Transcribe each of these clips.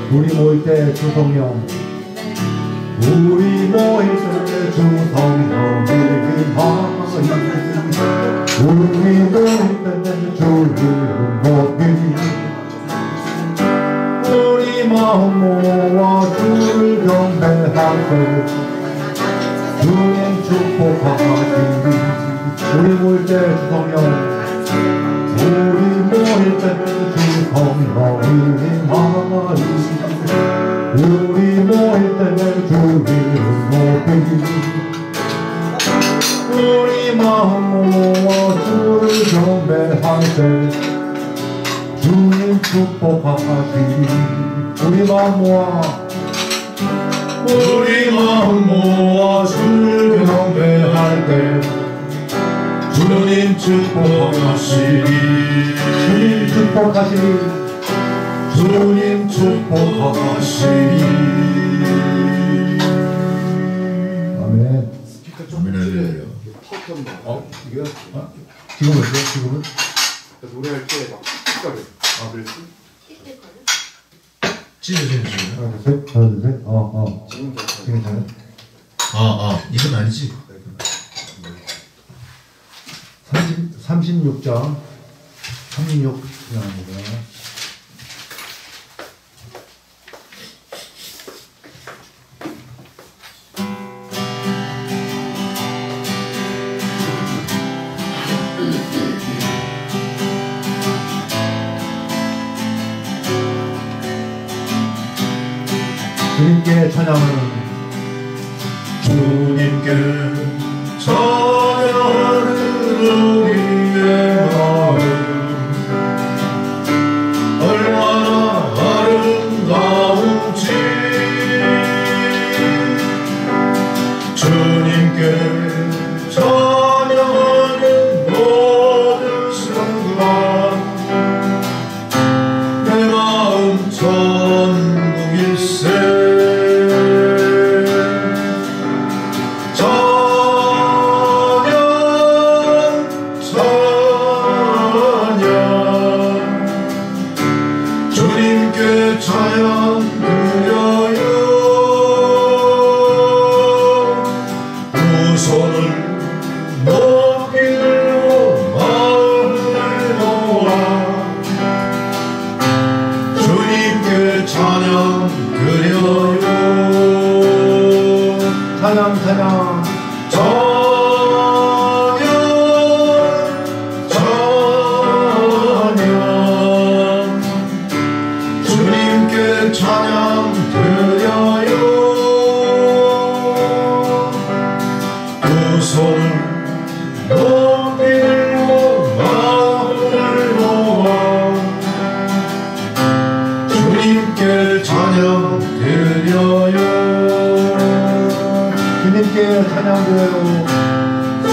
우리 모일 때 주성령, 우리 모일 때 주성령의 임하여, 우리 모일 때 주님 높이, 우리 마음 모아 주를 경배하세, 주님 축복하시리. 우리 모일 때 주성령, 우리 모일 때 주성령의 임하여, 우리 모일 때 주님 높이, 우리 마음 모아 주를 경배하세, 주님 축복하시리. 우리 마음 모아, 우리 마음 모아 주를 경배할 때 주님 축복하시리. 주님 축복하시리. 주님 축복하시리. 아멘. 아멘. 이게 지금은 어때요? 지금은? 노래할 때 막 틱틱거려. 아, 그랬어? 찢어지는 중. 하나 둘 셋, 하나 둘 셋. 지금 괜찮아. 지금 괜찮아요? 이건 아니지. 36장 36 나옵니다. 주님께 찬양하는, 주님께 찬양하는 우리의 마음, 얼마나 아름다운지. 주님께 찬양하는 모든 순간 내 마음 천국일세.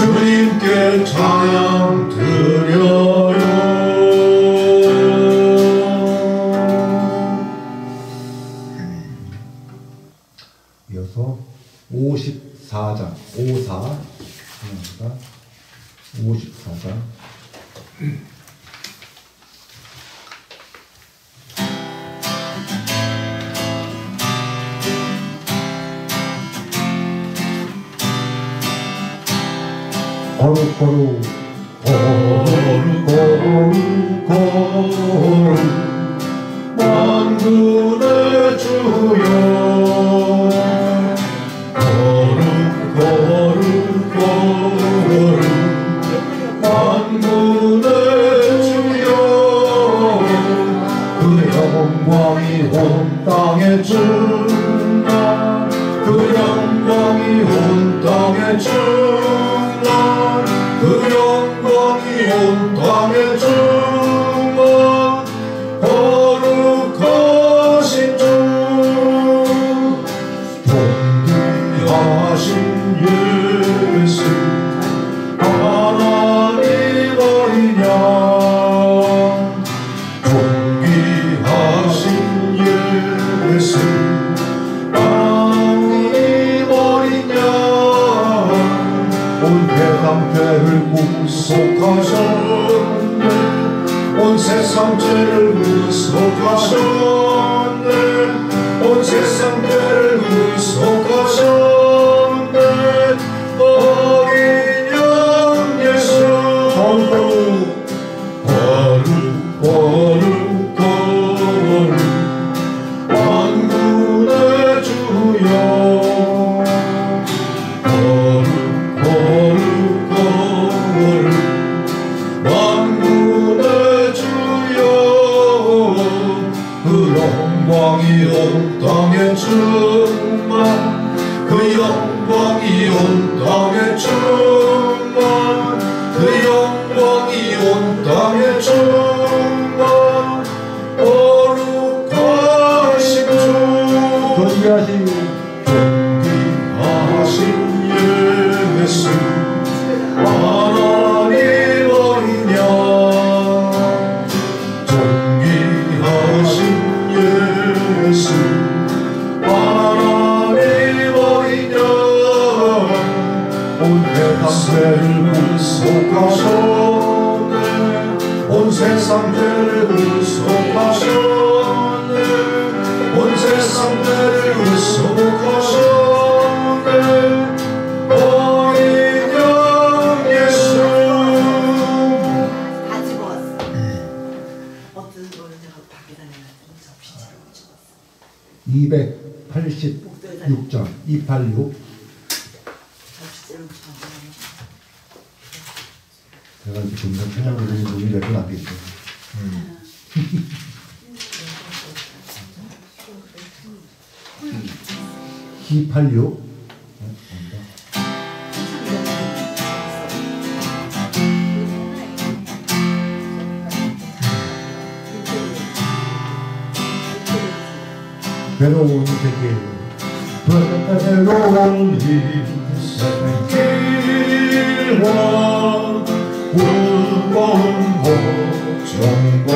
주님께 찬양 드려요. 이어서 54장 54 54장 거룩 거룩 거룩 거룩 거룩 만군의 주여 거룩 거룩 거룩 만군의 주여 그 영광이 온 땅에 충만 그 영광이 온 땅에 충만 그 영광이 온 땅에 충만 거룩하신 주 존귀하신 예수 하나님 어린 양 존귀하신 예수 하나님 세상 죄를 구속하셨네 온 세상 죄를 구속하셨네 온 세상 죄를 구속하셨네 어린 양 예수 거룩 만군의 주여 만군의 주여 그 영광이 온 땅에 충만 그 영광이 온 땅에 충만 그 영광이 온 땅에 충만 거룩하신 주 존귀하신 예수 하나님 어린 양 존귀하신 예수 하나님 어린 양 온 세상 죄를 구속하셨네 온 세상 죄를 구속하셨네 온 세상 죄를 구속하셨네 어린 양 예수 다 집어왔어. 어떤 거를 제가 밖에다 내놨더니 저 피자로 집었어. 286장 286 저 피자로 집었어. 제가 이렇게 동상 찬양을 부르는 눈이 몇번 낫겠죠. 286 외로운 세계 외로운 인생 길과 무거운 걱정과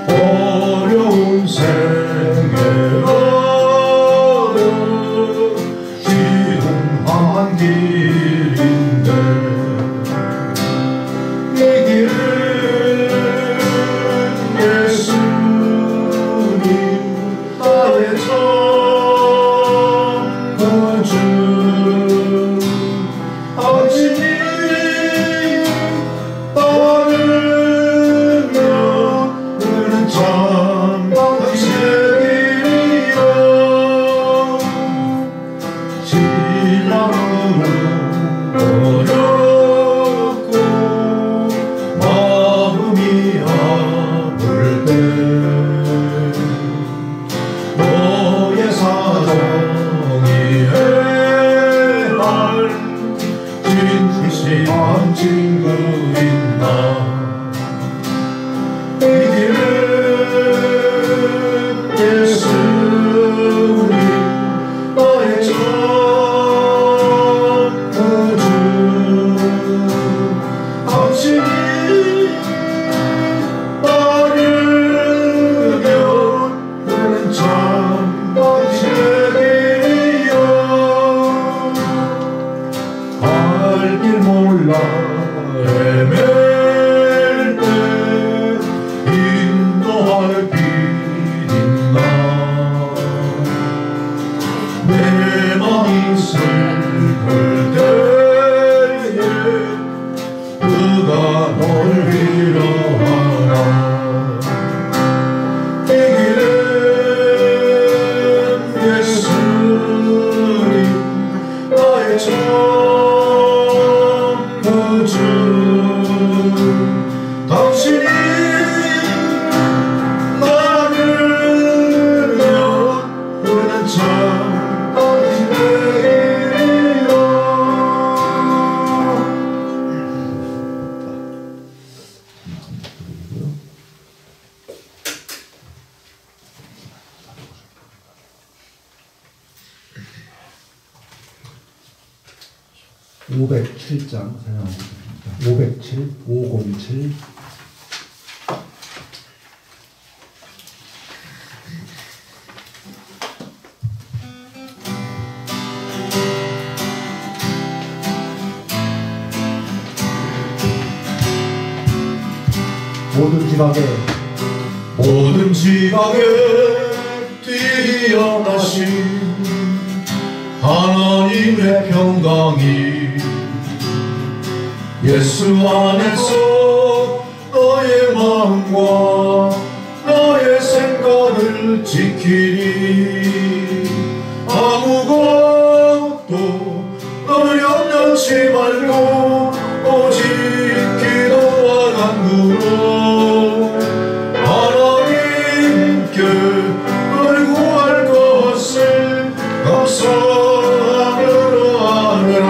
어려운 생애로는 쉬운 한 길인데 이 길은 예수님 나의 전부주 당신이 따르면 그는 참 당신의 길이요 신랑으로 어렵고 마음이 아플 때 너의 사정이 해할 진실한 친구인 나 이 길은 예수님 나의 전부주 당신이 따르면 그는 참 당신의 길이요 갈 길 몰라 헤맬 때 인도할 길인가 내 맘이 슬플 때에 그가 널 위로하라 이 길은 예수님 나의 전부주 당신이 나르면 그는 참 당신의 길이요 507장 사용하겠습니다. 507, 507 내 모든 지각에 뛰어나신 하나님의 평강이 예수 안에서 너의 마음과 너의 생각을 지키리. 아무것도 너를 염려치 말고 오직 기도와 간구로 하나님께 너를 구할 것을 감사함으로 하느라.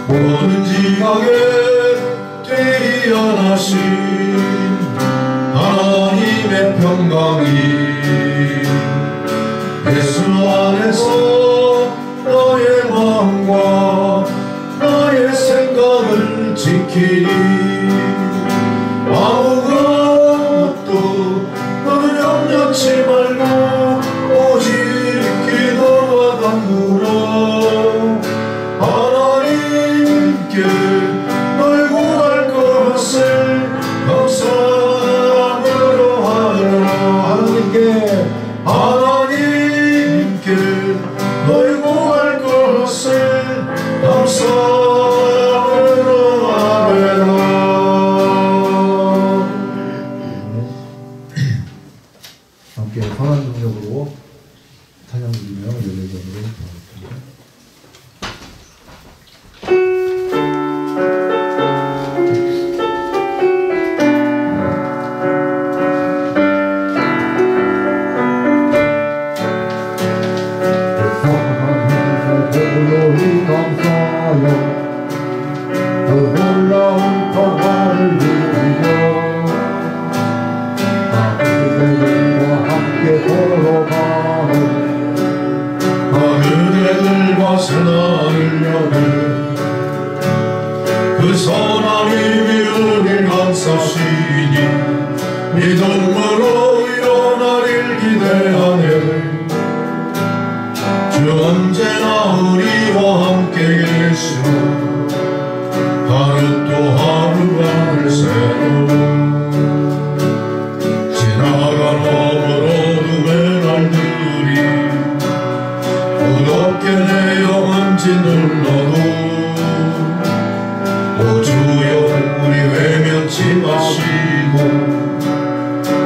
모든 지각에 뛰어나신 하나님의 평강이 예수 안에서 너의 마음과 너의 생각을 지키리. 아무것도 너를 염려치 말고 오직 기도와 간구로 하나님께 널 구할 것을 감사함으로 하라. 하나님께 널 구할 것을 감사함으로 하라. 함께 선한 능력으로 찬양 드리며 예배전으로 가겠습니다. 그 놀라운 평화를 누리며 그대들과 함께 걸어가는 그대들과 새날을 여는 그 선하님이 우릴 감싸시니 믿음으로 일어나길 기대하네. 주 언제나 우리와 함께 계시오. 하루 또 하루가 새로 지나간 어두운 날들이 무겁게 내 영혼 짓눌러도 오 주여 우리 외면치 마시고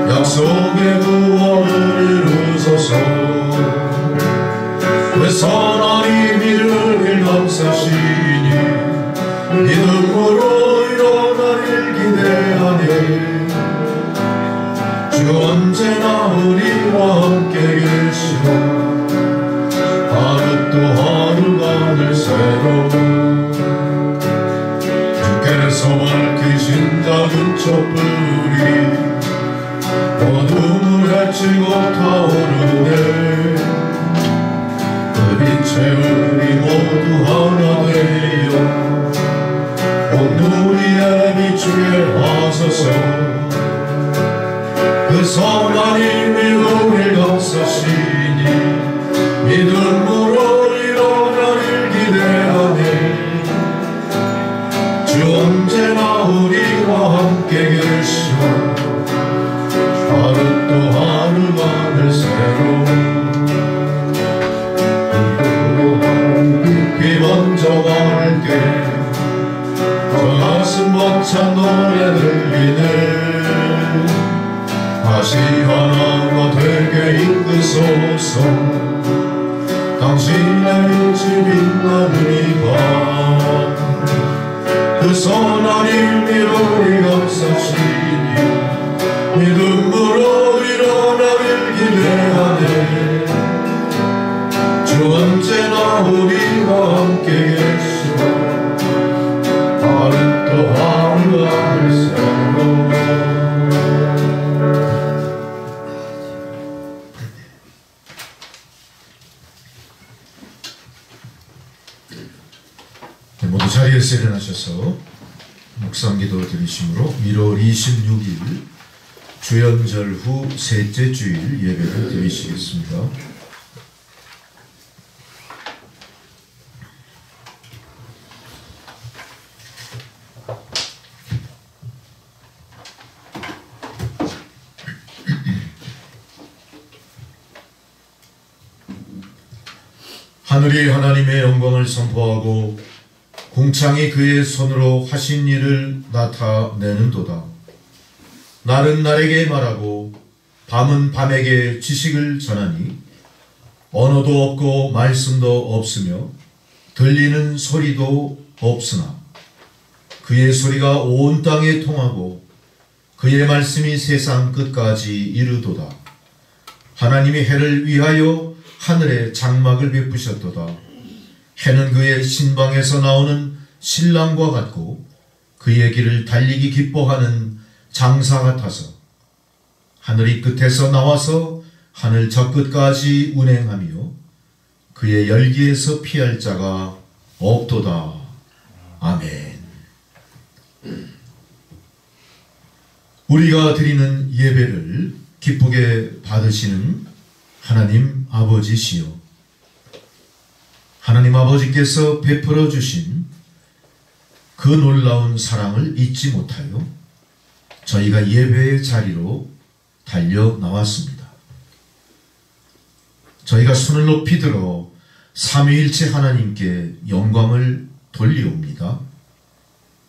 약속의 구원을 이루소서. 그 선하님이 우릴 감싸시니 믿음으로 일어나길 기대하네. 주 언제나 우리와 함께 계시오. 하루 또 하루가 늘 새로 주께서 밝히신 작은 촛불이 어둠을 헤치고 타오르네. 그 빛에 우리 모두 하나 되어 온누리에 비추게 하소서. 그 선하님이 우릴 감싸시니 믿음으로 일어나길 기대하네. 주 언제나 우리와 함께 계시오. 하루 또 하루가 늘 새로 깊이 먼저 갈게. 저 가슴 벅찬 노래 들리네. 다시 하나가 되게 이끄소서. 당신의 빛이 빛나는 이 밤 그 선하님이 우리 감싸시니 믿음으로 일어나길 기대하네. 주 언제나 우리와 함께 계시오. 하루 또 하루가 늘 새로 모두 자리에서 일어나셔서 묵상기도 드리심으로 1월 26일 주연절 후 셋째 주일 예배를 드리시겠습니다. 하늘이 하나님의 영광을 선포하고 궁창이 그의 손으로 하신 일을 나타내는도다. 날은 날에게 말하고 밤은 밤에게 지식을 전하니 언어도 없고 말씀도 없으며 들리는 소리도 없으나 그의 소리가 온 땅에 통하고 그의 말씀이 세상 끝까지 이르도다. 하나님이 해를 위하여 하늘에 장막을 베푸셨도다. 해는 그의 신방에서 나오는 신랑과 같고 그의 길을 달리기 기뻐하는 장사 같아서 하늘이 끝에서 나와서 하늘 저 끝까지 운행하며 그의 열기에서 피할 자가 없도다. 아멘. 우리가 드리는 예배를 기쁘게 받으시는 하나님 아버지시여, 하나님 아버지께서 베풀어 주신 그 놀라운 사랑을 잊지 못하여 저희가 예배의 자리로 달려 나왔습니다. 저희가 손을 높이 들어 삼위일체 하나님께 영광을 돌리옵니다.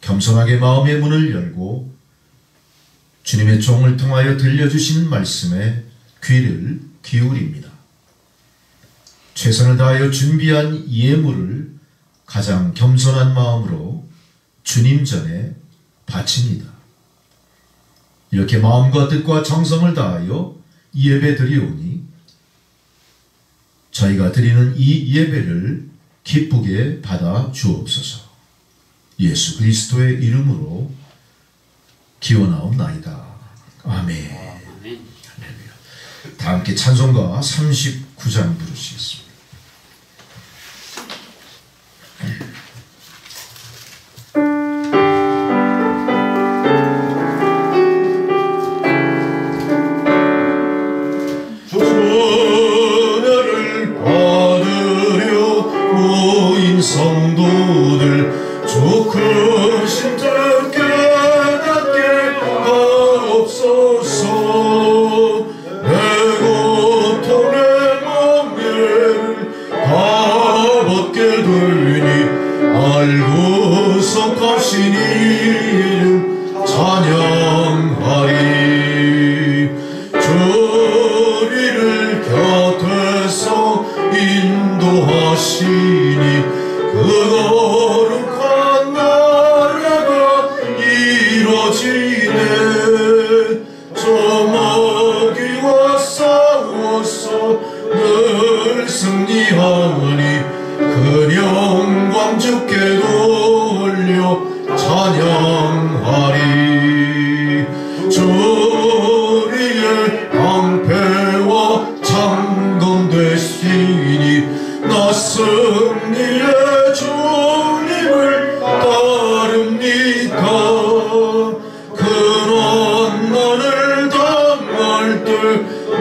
겸손하게 마음의 문을 열고 주님의 종을 통하여 들려주시는 말씀에 귀를 기울입니다. 최선을 다하여 준비한 예물을 가장 겸손한 마음으로 주님 전에 바칩니다. 이렇게 마음과 뜻과 정성을 다하여 예배 드리오니 저희가 드리는 이 예배를 기쁘게 받아 주옵소서. 예수 그리스도의 이름으로 기원하옵나이다. 아멘. 다 함께 찬송가 39장 부르시겠습니다. 전하를 받으려 모인 성도들 주 크신 뜻 깨닫게 하옵소서. 내 고통의 멍에를 다 벗게 되니 알고서 가신 이름 찬양하리. 주리를 곁에서 인도하시니 그 거룩한 나라가 이루어지네. 저 마귀와 싸워서 늘 승리하니 그 영광 주께 돌려 찬양하리. 주리의 방패와 장검 되시니 나 승리의 주님을 따릅니다. 근원난을 당할 때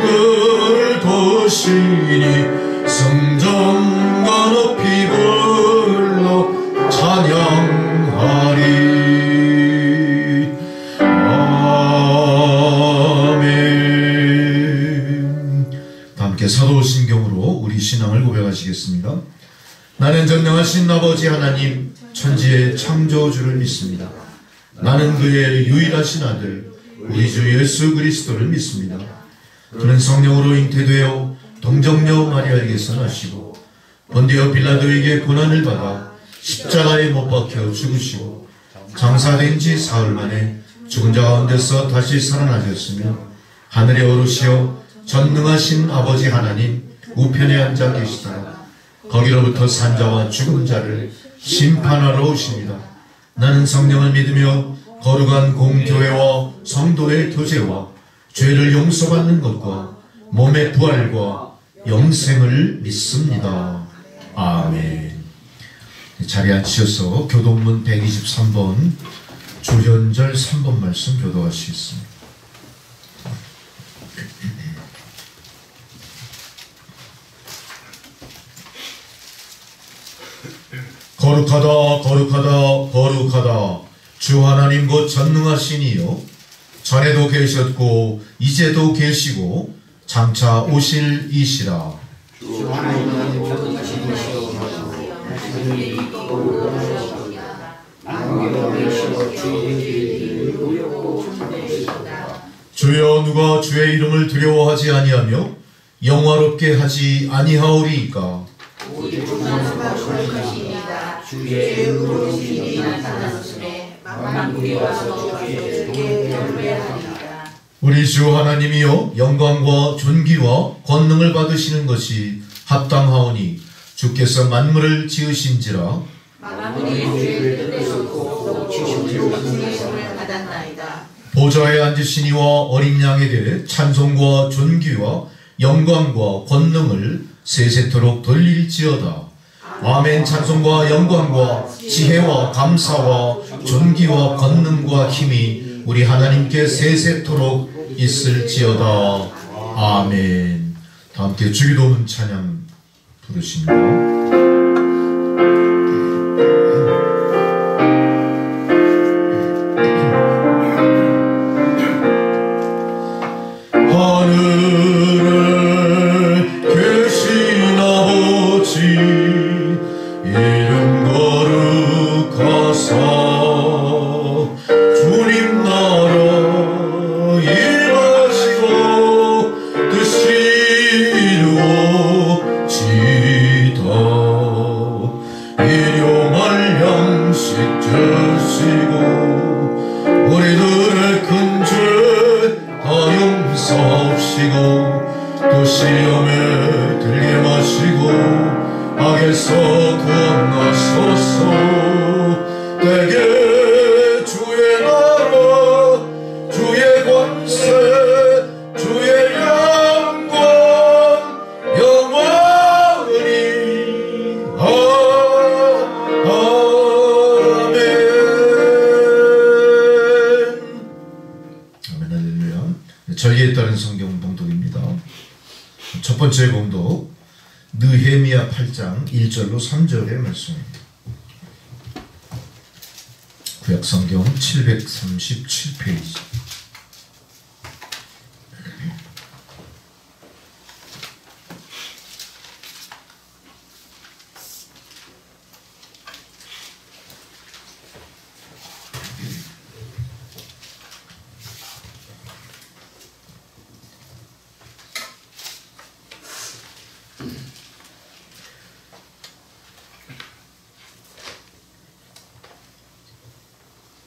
늘 도시니 성전과 높이 불러 찬양하리. 함께 사도신경으로 우리 신앙을 고백하시겠습니다. 나는 전능하신 아버지 하나님 천지의 창조주를 믿습니다. 나는 그의 유일하신 아들 우리 주 예수 그리스도를 믿습니다. 그는 성령으로 잉태되어 동정녀 마리아에게서 나시고 본디오 빌라도에게 고난을 받아 십자가에 못 박혀 죽으시고 장사된 지 사흘 만에 죽은 자 가운데서 다시 살아나셨으며 하늘에 오르시어 전능하신 아버지 하나님 우편에 앉아 계시다가 거기로부터 산자와 죽은 자를 심판하러 오십니다. 나는 성령을 믿으며 거룩한 공교회와 성도의 교제와 죄를 용서받는 것과 몸의 부활과 영생을 믿습니다. 아멘. 자리에 앉으셔서 교동문 123번 조현절 3번 말씀 교도하시겠습니다. 거룩하다 거룩하다 거룩하다 주 하나님 곧 전능하시니요 전에도 계셨고 이제도 계시고 장차 오실 이시라. 주 하나님은 전능하신 이시요 주여 누가 주의 이름을 두려워하지 아니하며 영화롭게 하지 아니하오리이까. 주의 의로우심이 나타나심에 만국에 와서 주께 경배하리이다. 우리 주 하나님이여 영광과 존귀와 권능을 받으시는 것이 합당하오니 주께서 만물을 지으신지라. 만물이 주의 뜻대로 지으심을 받았나이다. 보좌에 앉으시니와 어린 양에게 찬송과 존귀와 영광과 권능을 세세토록 돌릴지어다. 아멘. 찬송과 영광과 지혜와 감사와 존귀와 권능과 힘이 우리 하나님께 세세토록 있을지어다. 아멘. 다 함께 주기도문 찬양 부르십니다. 절기에 따른 성경 봉독입니다. 첫 번째 봉독 느헤미야 8장 1절로 3절의 말씀입니다. 구약 성경 737페이지.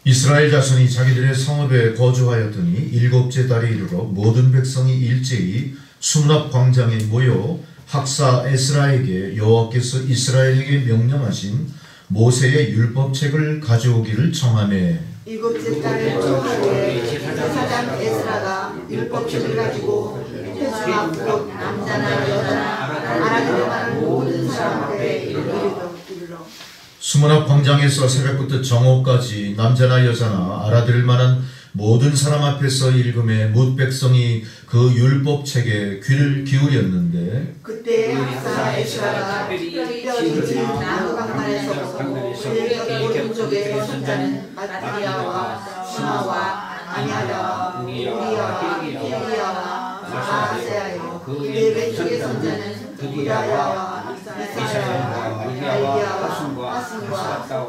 이스라엘 자손이 자기들의 성읍에 거주하였더니 일곱째 달에 이르러 모든 백성이 일제히 수문앞 광장에 모여 학사 에스라에게 여호와께서 이스라엘에게 명령하신 모세의 율법책을 가져오기를 청하매 일곱째 달에 초하루에 제사장 에스라가 율법책을 가지고 회중 앞 곧 남자나 여자나 알아들을 만한 모든 사람 앞에 이르러 수문앞 광장에서 새벽부터 정오까지 남자나 여자나 알아들을 만한 모든 사람 앞에서 읽음에 뭇 백성이 그 율법책에 귀를 기울였는데 그때 학사 에스라가 특별히 나무 강단에서 보고 오른쪽에 선자는 마타리아와 스마와 아냐다와 우리야와 히리야와 마아세야요 그의 왼쪽에 선자는 두리야와 이사야와 알기야와 하신과 이스바다와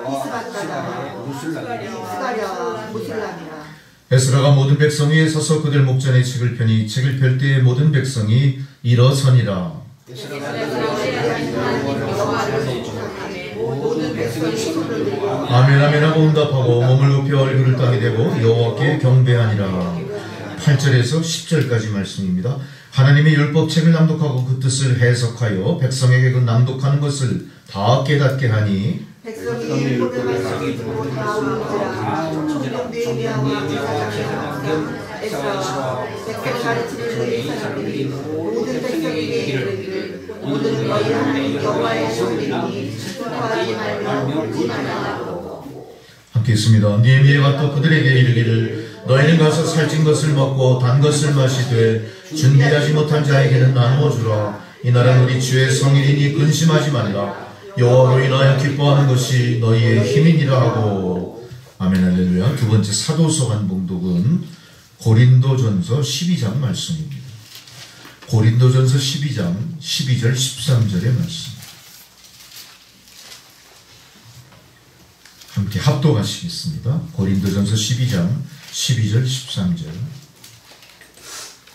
스가랴와 무슬람이라. 에스라가 모든 백성 위에 서서 그들 목전에 책을 펴니 책을 펼 때에 모든 백성이 일어서니라. 아멘 아멘 하고 응답하고 몸을 굽혀 얼굴을 땅에 대고 여호와께 경배하니라. 8절에서 10절까지 말씀입니다. 하나님의 율법책을 낭독하고 그 뜻을 해석하여 백성에게 그 낭독하는 것을 다 깨닫게 하니 백성이 율법의 말씀을 듣고 다 울지라. 총독 느헤미야와 제사장 에스라와 백성 가르치는 그의 사람들이 모든 백성에게 이르기를 오늘 너희 하나님 여호와의 성전이니 슬퍼하지 말며 울지 말라. 함께 있습니다. 느헤미야가 또 그들에게 이르기를 너희는 가서 살찐 것을 먹고 단 것을 마시되 준비하지 못한 자에게는 나누어 주라. 이날은 우리 주의 성일이니 근심하지 말라. 여호와로 인하여 기뻐하는 것이 너희의 힘이니라 하고. 아멘 할렐루야. 두 번째 사도서 한 봉독은 고린도전서 12장 말씀입니다. 고린도전서 12장 12절 13절의 말씀. 함께 합독하시겠습니다. 고린도전서 12장 12절 13절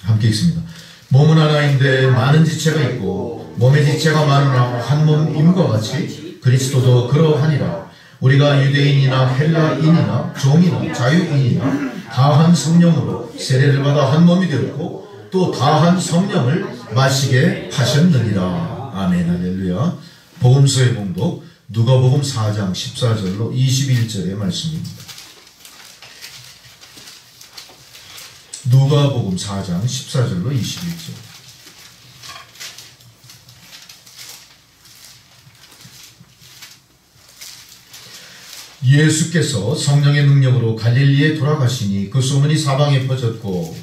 함께 읽습니다. 몸은 하나인데 많은 지체가 있고 몸의 지체가 많으나 한 몸임과 같이 그리스도도 그러하니라. 우리가 유대인이나 헬라인이나 종이나 자유인이나 다 한 성령으로 세례를 받아 한 몸이 되었고 또 다 한 성령을 마시게 하셨느니라. 아멘. 할렐루야. 복음서의 봉독 누가복음 4장 14절로 21절의 말씀입니다. 누가복음 4장 14절로 21절. 예수께서 성령의 능력으로 갈릴리에 돌아가시니 그 소문이 사방에 퍼졌고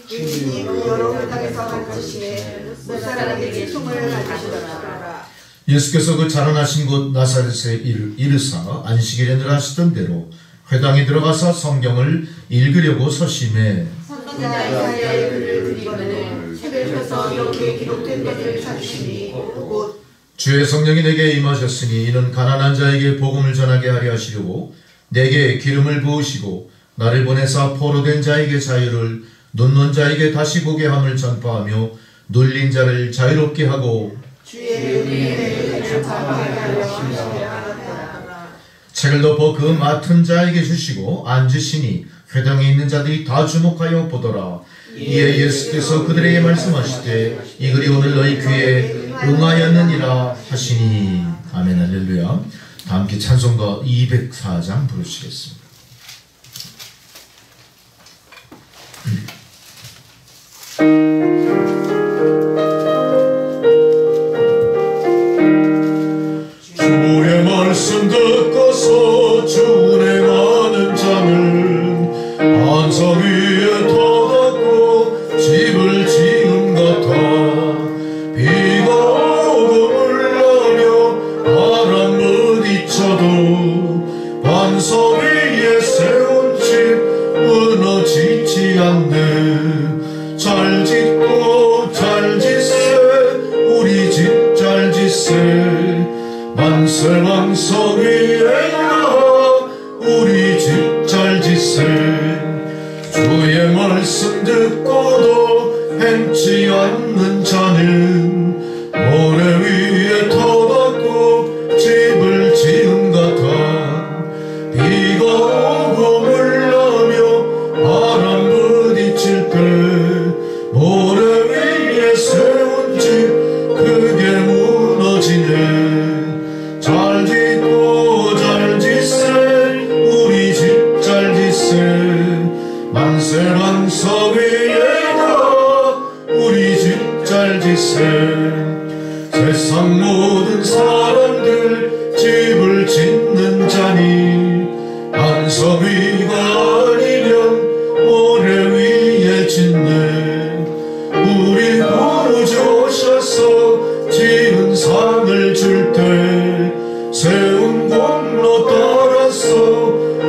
주님이 여러 땅에서 가르치시에 몇 사람에게 총을 가르치시더라. 예수께서 그 자라나신 곳 나사렛에 이르사 안식일에 늘 하시던 대로 회당에 들어가서 성경을 읽으려고 서심해 선지자 이사야의 글을 드리거늘 책에서 이렇게 기록된 것을 찾으시니 곧 주의 성령이 내게 임하셨으니 이는 가난한 자에게 복음을 전하게 하려 하시려고 내게 기름을 부으시고 나를 보내사 포로된 자에게 자유를 눈먼 자에게 다시 보게 함을 전파하며 눌린 자를 자유롭게 하고 주의 은혜를 전파하게 하려 하시더라. 책을 덮어 그 맡은 자에게 주시고 앉으시니 회당에 있는 자들이 다 주목하여 보더라. 이에 예수께서 그들에게 말씀하시되 이 글이 오늘 너희 귀에 응하였느니라 하시니. 아멘. 할렐루야. 다 함께 찬송가 204장 부르시겠습니다. 주의 말씀 듣고서 주 운행하는 자는 반석 위에 터갖고 집을 지은 같아. 비가 오고 물나며 바람 부딪혀도 반석 위에 세운 집 무너지지 않네. 잘 짓고 잘 짓세 우리 집 잘 짓세. 만세 반석 위에야 우리 집 잘 짓세. 주의 말씀 듣고도 행치 않는 자는 모래 위에 터갖고 집을 지은 같아. 비가 오고 물나며 바람 부딪힐 때 모래 위에 세운 집 크게 무너지네. 잘 짓고 잘 짓세 우리 집 잘 짓세. 만세 반석 위에야 우리 집 잘 짓세. 세상 모든 사람들 집을 짓는 자니 반석 위가 아니면 모래 위에 짓네. 우리 구주 오셔서 지은 상을 줄 때 세운 공로 따라서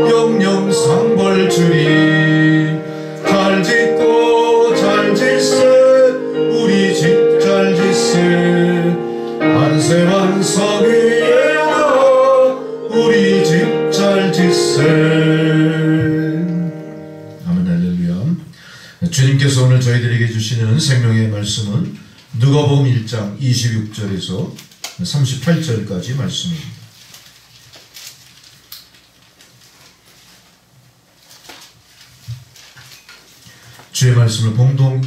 영영 상 벌 주리. 잘 짓고 잘 짓세 우리 집 잘 짓세. 만세 반석 위에야 우리 집 잘 짓세. 아멘. 할렐루야. 주님께서 오늘 저희들에게 주시는 생명의 말씀은 누가복음 1장 26절에서 38절까지 말씀입니다. 주의 말씀을 봉독해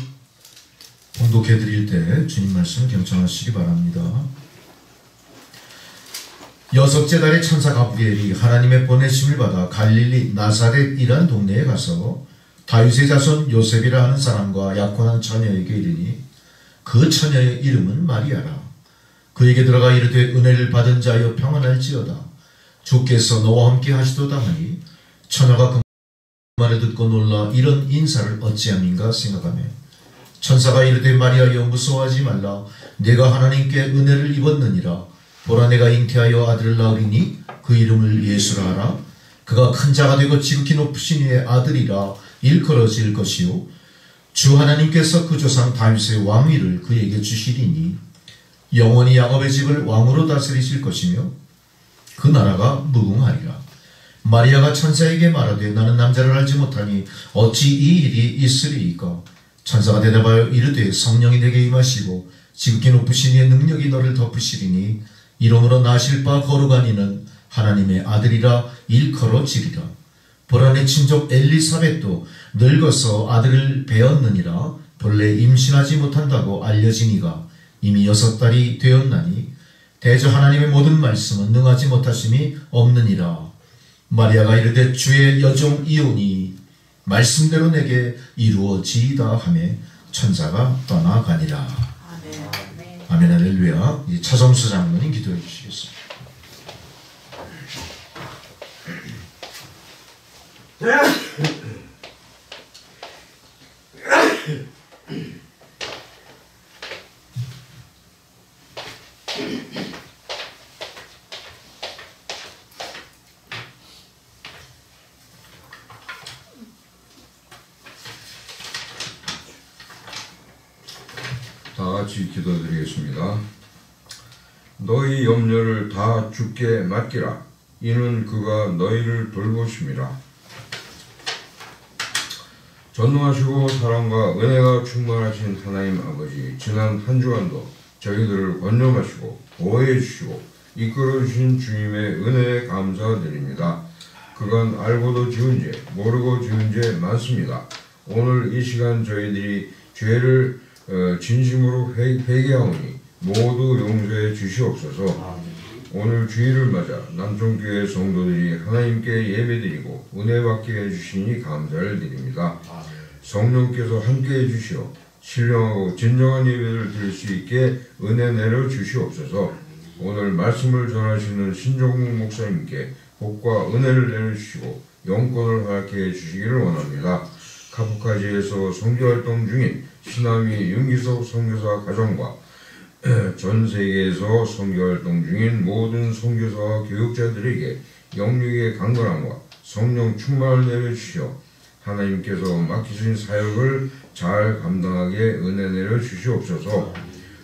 드릴 때 주님 말씀을 경청하시기 바랍니다. 여섯째 달에 천사 가브리엘이 하나님의 보내심을 받아 갈릴리 나사렛이란 동네에 가서 다윗의 자손 요셉이라 하는 사람과 약혼한 처녀에게 이르니 그 처녀의 이름은 마리아라. 그에게 들어가 이르되 은혜를 받은 자여 평안할지어다. 주께서 너와 함께 하시도다 하니 처녀가 그 말을 듣고 놀라 이런 인사를 어찌함인가 생각하며 천사가 이르되 마리아여 무서워하지 말라. 내가 하나님께 은혜를 입었느니라. 보라 내가 잉태하여 아들을 낳으리니 그 이름을 예수라 하라. 그가 큰 자가 되고 지극히 높으신 이의 아들이라 일컬어질 것이요 주 하나님께서 그 조상 다윗의 왕위를 그에게 주시리니 영원히 야곱의 집을 왕으로 다스리실 것이며 그 나라가 무궁하리라. 마리아가 천사에게 말하되 나는 남자를 알지 못하니 어찌 이 일이 있으리이까. 천사가 대답하여 이르되 성령이 내게 임하시고 지극히 높으신 이의 능력이 너를 덮으시리니 이러므로 나실 바 거룩한 이는 하나님의 아들이라 일컬어지리라. 보라 내 친족 엘리사벳도 늙어서 아들을 배었느니라. 본래 임신하지 못한다고 알려지니가 이미 6달이 되었나니 대저 하나님의 모든 말씀은 능하지 못하심이 없느니라. 마리아가 이르되 주의 여종이오니 말씀대로 내게 이루어지이다 하며 천사가 떠나가니라. 아멘. 할렐루야. 이 차성수 장로님 기도해 주시겠습니다. 다 같이 기도드리겠습니다. 너희 염려를 다 주께 맡기라. 이는 그가 너희를 돌보심이라. 전능하시고 사랑과 은혜가 충만하신 하나님 아버지, 지난 한 주간도 저희들을 권념하시고 보호해 주시고 이끌어 주신 주님의 은혜에 감사드립니다. 그간 알고도 지은 죄, 모르고 지은 죄 많습니다. 오늘 이 시간 저희들이 죄를 진심으로 회개하오니 모두 용서해 주시옵소서. 오늘 주일을 맞아 남촌교회 성도들이 하나님께 예배드리고 은혜받게 해주시니 감사를 드립니다. 성령께서 함께해 주시어 신령하고 진정한 예배를 드릴 수 있게 은혜 내려 주시옵소서. 오늘 말씀을 전하시는 신종국 목사님께 복과 은혜를 내려주시고 영권을 허락해 주시기를 원합니다. 카프카지에서 선교활동 중인 신남이 윤기석 선교사 가정과 전 세계에서 선교활동 중인 모든 선교사와 교육자들에게 영육의 강건함과 성령 충만을 내려주시어 하나님께서 맡기신 사역을 잘 감당하게 은혜 내려 주시옵소서.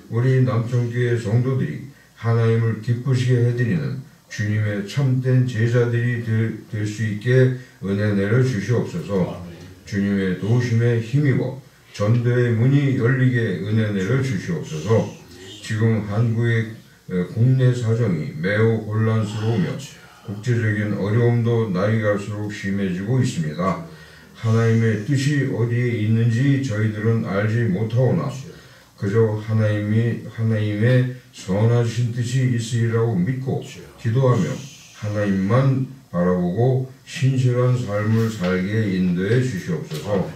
우리 남천교회 성도들이 하나님을 기쁘시게 해드리는 주님의 참된 제자들이 될 수 있게 은혜 내려 주시옵소서. 주님의 도우심에 힘입어 전도의 문이 열리게 은혜 내려 주시옵소서. 지금 한국의 국내 사정이 매우 혼란스러우며 국제적인 어려움도 날이 갈수록 심해지고 있습니다. 하나님의 뜻이 어디에 있는지 저희들은 알지 못하오나 그저 하나님의 선하신 뜻이 있으리라고 믿고 기도하며 하나님만 바라보고 신실한 삶을 살게 인도해 주시옵소서.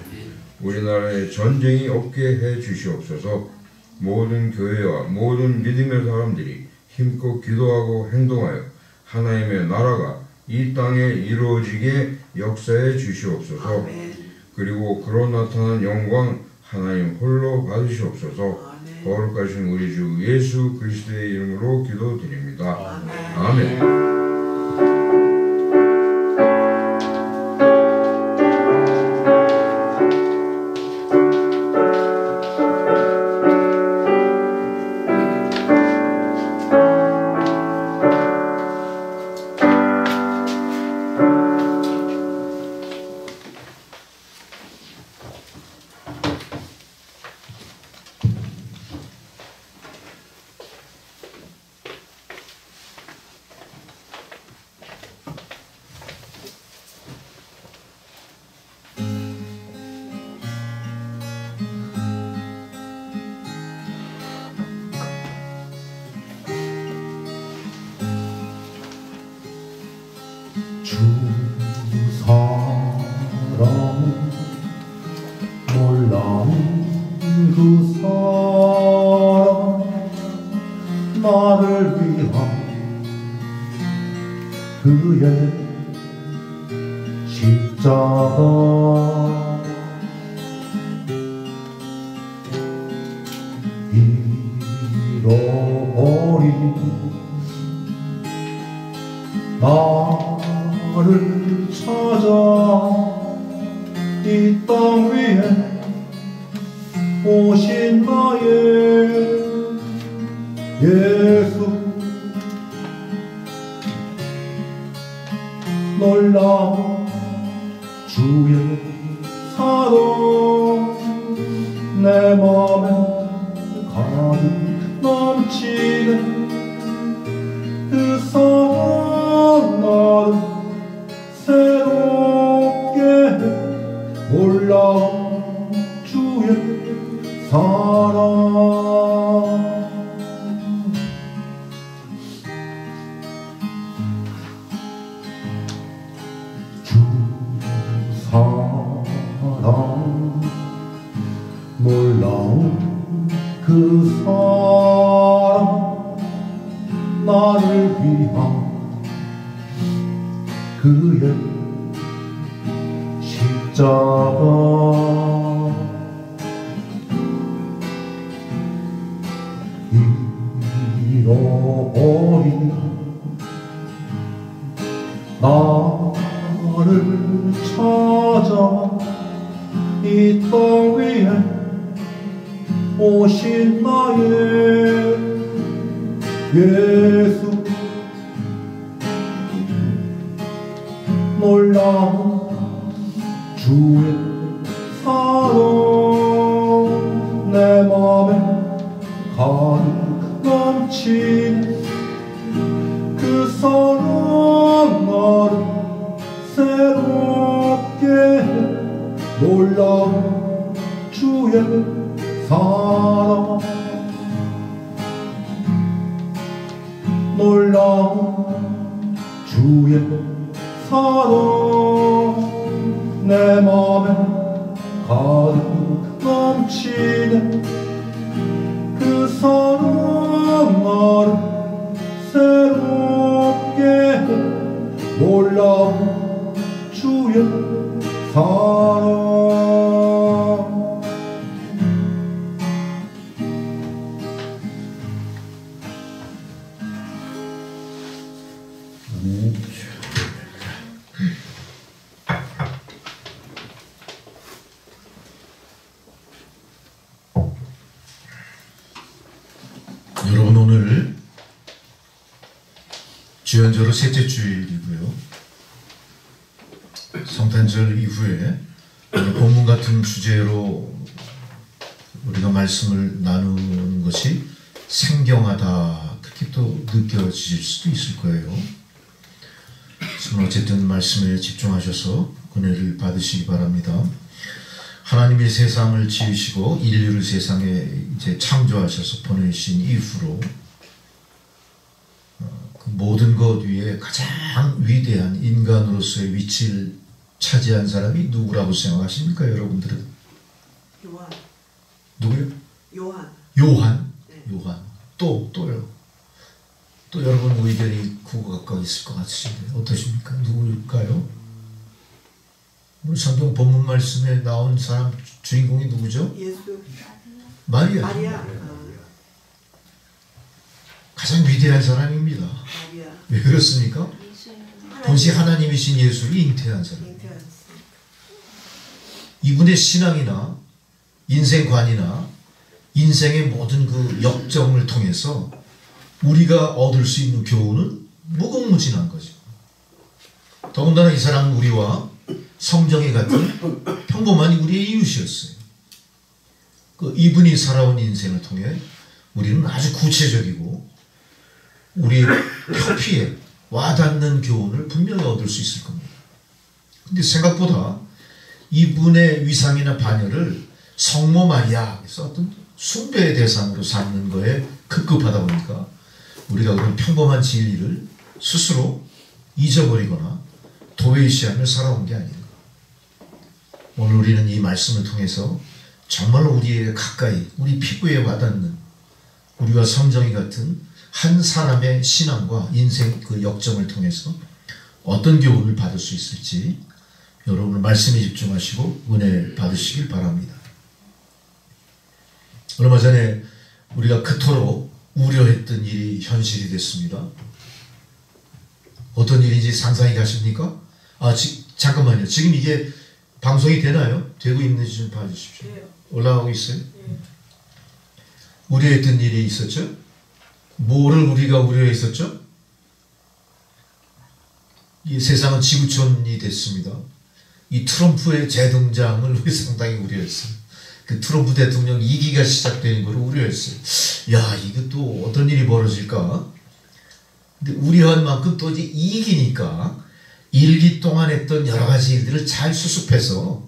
우리나라에 전쟁이 없게 해 주시옵소서. 모든 교회와 모든 믿음의 사람들이 힘껏 기도하고 행동하여 하나님의 나라가 이 땅에 이루어지게 역사해 주시옵소서. 그리고 그로 나타난 영광 하나님 홀로 받으시옵소서. 거룩하신 우리 주 예수 그리스도의 이름으로 기도드립니다. 아멘. 주 사랑 놀라운 그 사랑 나를 위한 그의 십자가 잃어버린 나를 찾아 이 땅 위에 오신 나의 예수 놀라 놀라운 주의 사랑 내 맘에 가득 넘치는 그 사랑 나를 새롭게 해 놀라운 주의 사랑 사랑 놀라운 그 사랑 나를 위한 그의 십자가 잃어버린 나를 찾아 이 땅 위에 오신 나의 예수 놀라운 주의 사랑 내 맘에 가득 넘친 그 사랑 나를 새롭게 해 놀라운 주의 사랑 놀라운 주의 사랑 내 맘에 가득 넘치는 그 사랑 나를 새롭게 해 놀라운 주의 사랑 여러분, 오늘 주연절로 셋째 주일이고요. 성탄절 이후에 본문 같은 주제로 우리가 말씀을 나누는 것이 생경하다, 그렇게 또 느껴지실 수도 있을 거예요. 어쨌든 말씀에 집중하셔서 은혜를 받으시기 바랍니다. 하나님이 세상을 지으시고 인류를 세상에 이제 창조하셔서 보내신 이후로 그 모든 것 위에 가장 위대한 인간으로서의 위치를 차지한 사람이 누구라고 생각하십니까, 여러분들은? 요한. 누구요? 요한. 요한. 네. 요한. 또요. 또 여러분 의견이 국어각각 있을 것 같으신데 어떠십니까? 누구일까요? 오늘 성경 본문 말씀에 나온 사람 주인공이 누구죠? 예수. 마리아. 마리아. 가장 위대한 사람입니다. 마리아. 왜 그렇습니까? 본시 하나님이신 예수를 잉태한 사람. 이분의 신앙이나 인생관이나 인생의 모든 그 역정을 통해서 우리가 얻을 수 있는 교훈은 무궁무진한 거죠. 더군다나 이 사람은 우리와 성정이 같은 평범한 우리의 이웃이었어요. 그 이분이 살아온 인생을 통해 우리는 아주 구체적이고 우리의 표피에 와닿는 교훈을 분명히 얻을 수 있을 겁니다. 근데 생각보다 이분의 위상이나 반열을 성모 마리아에서 어떤 숭배의 대상으로 삼는 거에 급급하다 보니까 우리가 그런 평범한 진리를 스스로 잊어버리거나 도외시하며 살아온 게 아닌가. 오늘 우리는 이 말씀을 통해서 정말로 우리의 가까이, 우리 피부에 와닿는 우리와 성정이 같은 한 사람의 신앙과 인생 그 역정을 통해서 어떤 교훈을 받을 수 있을지 여러분 말씀에 집중하시고 은혜 받으시길 바랍니다. 얼마 전에 우리가 그토록 우려했던 일이 현실이 됐습니다. 어떤 일인지 상상이 가십니까? 잠깐만요. 지금 이게 방송이 되나요? 되고 있는지 좀 봐주십시오. 올라가고 있어요? 우려했던 일이 있었죠? 뭐를 우리가 우려했었죠? 이 세상은 지구촌이 됐습니다. 이 트럼프의 재등장을 우리 상당히 우려했어요. 그 트럼프 대통령 2기가 시작되는 걸 우려했어요. 야, 이거 또 어떤 일이 벌어질까? 근데 우려한 만큼 또 이제 2기니까 1기 동안 했던 여러 가지 일들을 잘 수습해서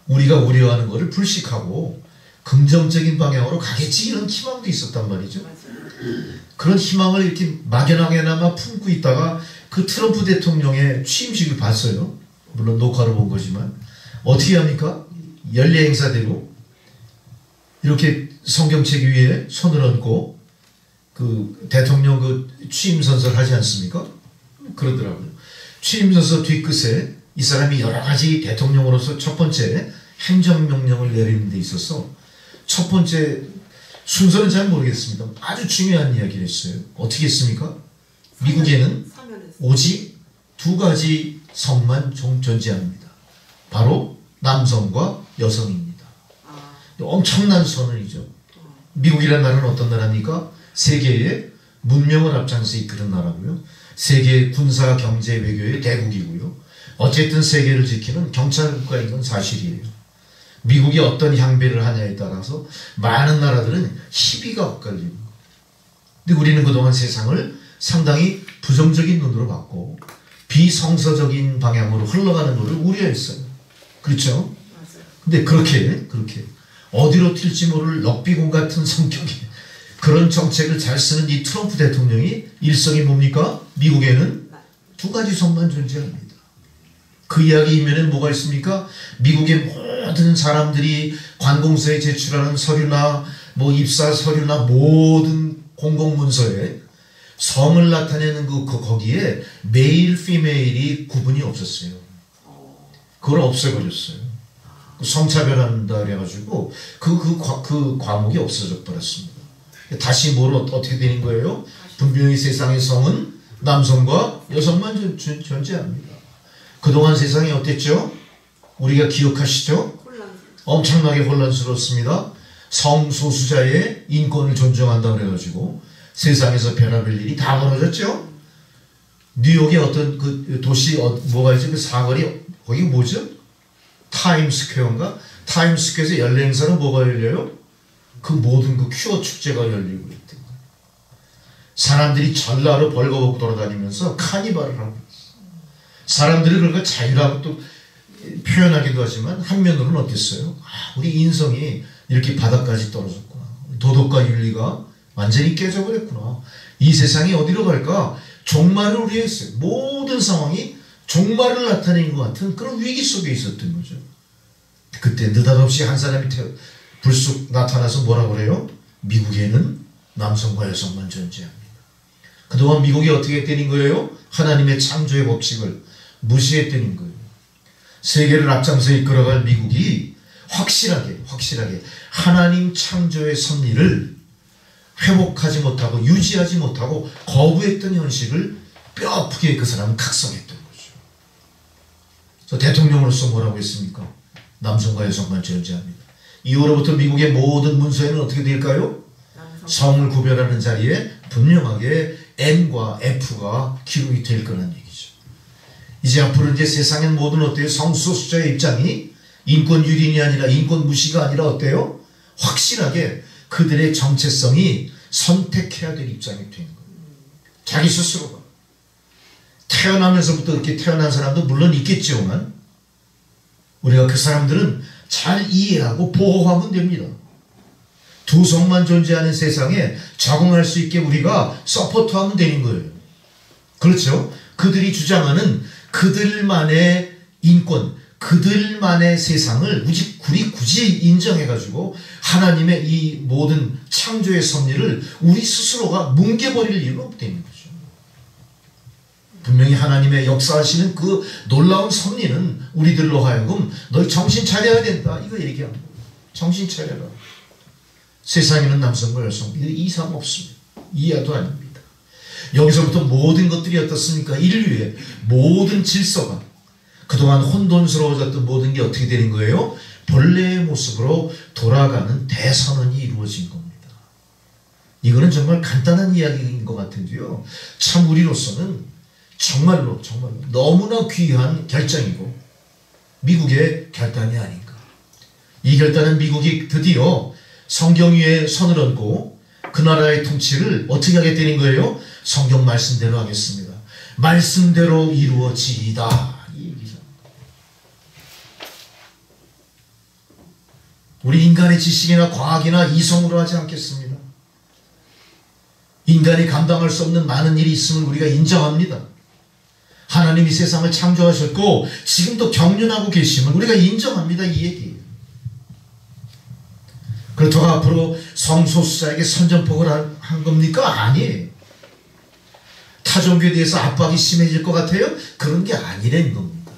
우리가 우려하는 것을 불식하고 긍정적인 방향으로 가겠지, 이런 희망도 있었단 말이죠. 그런 희망을 이렇게 막연하게나마 품고 있다가 그 트럼프 대통령의 취임식을 봤어요. 물론 녹화로 본 거지만 어떻게 합니까? 연례 행사대로 이렇게 성경책 위에 손을 얹고 그 대통령 그 취임 선서를 하지 않습니까? 그러더라고요. 취임 선서 뒤끝에 이 사람이 여러 가지 대통령으로서 첫 번째 행정명령을 내리는 데 있어서 첫 번째 순서는 잘 모르겠습니다. 아주 중요한 이야기를 했어요. 어떻게 했습니까? 미국에는 오직 두 가지 성만 존재합니다. 바로 남성과 여성입니다. 엄청난 선언이죠. 미국이라는 나라는 어떤 나라입니까? 세계의 문명을 앞장서 이끄는 나라고요. 세계 군사, 경제, 외교의 대국이고요. 어쨌든 세계를 지키는 경찰국가인 건 사실이에요. 미국이 어떤 향배를 하냐에 따라서 많은 나라들은 시비가 엇갈리고, 근데 우리는 그동안 세상을 상당히 부정적인 눈으로 봤고 비성서적인 방향으로 흘러가는 것을 우려했어요. 그렇죠? 근데 그렇게 어디로 튈지 모를 럭비공 같은 성격의 그런 정책을 잘 쓰는 이 트럼프 대통령이 일성이 뭡니까? 미국에는 두 가지 성만 존재합니다. 그 이야기 이면에 뭐가 있습니까? 미국의 모든 사람들이 관공서에 제출하는 서류나 뭐 입사 서류나 모든 공공문서에 성을 나타내는 거기에 메일, 피메일이 구분이 없었어요. 그걸 없애버렸어요. 성차별한다 그래가지고 그 과목이 없어져 버렸습니다. 다시 어떻게 되는 거예요? 분명히 세상의 성은 남성과 여성만 존재합니다. 그동안 세상이 어땠죠? 우리가 기억하시죠? 엄청나게 혼란스럽습니다. 성소수자의 인권을 존중한다 그래가지고 세상에서 변화될 일이 다 벌어졌죠? 뉴욕의 어떤 그 도시 뭐가 있죠? 그 사거리 거기 뭐죠? 타임스퀘어인가? 타임스퀘어에서 연례 행사는 뭐가 열려요? 그 모든 그 큐어 축제가 열리고 있대요. 사람들이 전라로 벌거벗고 돌아다니면서 카니발을 하고 있어요. 사람들이 그걸 자유라고 또 표현하기도 하지만 한면으로는 어땠어요? 우리 인성이 이렇게 바닥까지 떨어졌구나. 도덕과 윤리가 완전히 깨져버렸구나. 이 세상이 어디로 갈까? 종말을 우려했어요. 모든 상황이 종말을 나타내는 것 같은 그런 위기 속에 있었던 거죠. 그때 느닷없이 한 사람이 불쑥 나타나서 뭐라 그래요? 미국에는 남성과 여성만 존재합니다. 그동안 미국이 어떻게 했다는 거예요? 하나님의 창조의 법칙을 무시했다는 거예요. 세계를 앞장서 이끌어갈 미국이 확실하게 하나님 창조의 섭리를 회복하지 못하고 유지하지 못하고 거부했던 현실을 뼈아프게 그 사람은 각성했던 거죠. 그래서 대통령으로서 뭐라고 했습니까? 남성과 여성만 존재합니다. 이후로부터 미국의 모든 문서에는 어떻게 될까요? 성을 구별하는 자리에 분명하게 N과 F가 기록이 될 거란 얘기죠. 이제 앞으로 이제 세상엔 모든 어때요? 성소수자의 입장이 인권 유린이 아니라 인권 무시가 아니라 어때요? 확실하게 그들의 정체성이 선택해야 될 입장이 된 거예요. 자기 스스로가. 태어나면서부터 이렇게 태어난 사람도 물론 있겠지만 우리가 그 사람들은 잘 이해하고 보호하면 됩니다. 두 성만 존재하는 세상에 적응할 수 있게 우리가 서포트하면 되는 거예요. 그렇죠? 그들이 주장하는 그들만의 인권, 그들만의 세상을 우리 굳이 인정해가지고 하나님의 이 모든 창조의 섭리를 우리 스스로가 뭉개버릴 이유는 없다는 거죠. 분명히 하나님의 역사하시는 그 놀라운 섭리는 우리들로 하여금 너희 정신 차려야 된다. 이거 얘기하는 거예요. 정신 차려라. 세상에는 남성과 여성 이상 없습니다. 이하도 아닙니다. 여기서부터 모든 것들이 어떻습니까? 인류의 모든 질서가 그동안 혼돈스러워졌던 모든 게 어떻게 되는 거예요? 본래의 모습으로 돌아가는 대선언이 이루어진 겁니다. 이거는 정말 간단한 이야기인 것 같은데요. 참 우리로서는 정말로 너무나 귀한 결정이고 미국의 결단이 아닌가. 이 결단은 미국이 드디어 성경 위에 선을 얹고 그 나라의 통치를 어떻게 하겠다는 거예요? 성경 말씀대로 하겠습니다. 말씀대로 이루어지이다. 이 얘기죠. 우리 인간의 지식이나 과학이나 이성으로 하지 않겠습니다. 인간이 감당할 수 없는 많은 일이 있음을 우리가 인정합니다. 하나님이 세상을 창조하셨고 지금도 경륜하고 계심을 우리가 인정합니다. 이 얘기예요. 그렇다고 앞으로 성소수자에게 선전포고를 한 겁니까? 아니에요. 타종교에 대해서 압박이 심해질 것 같아요? 그런 게 아니라는 겁니다.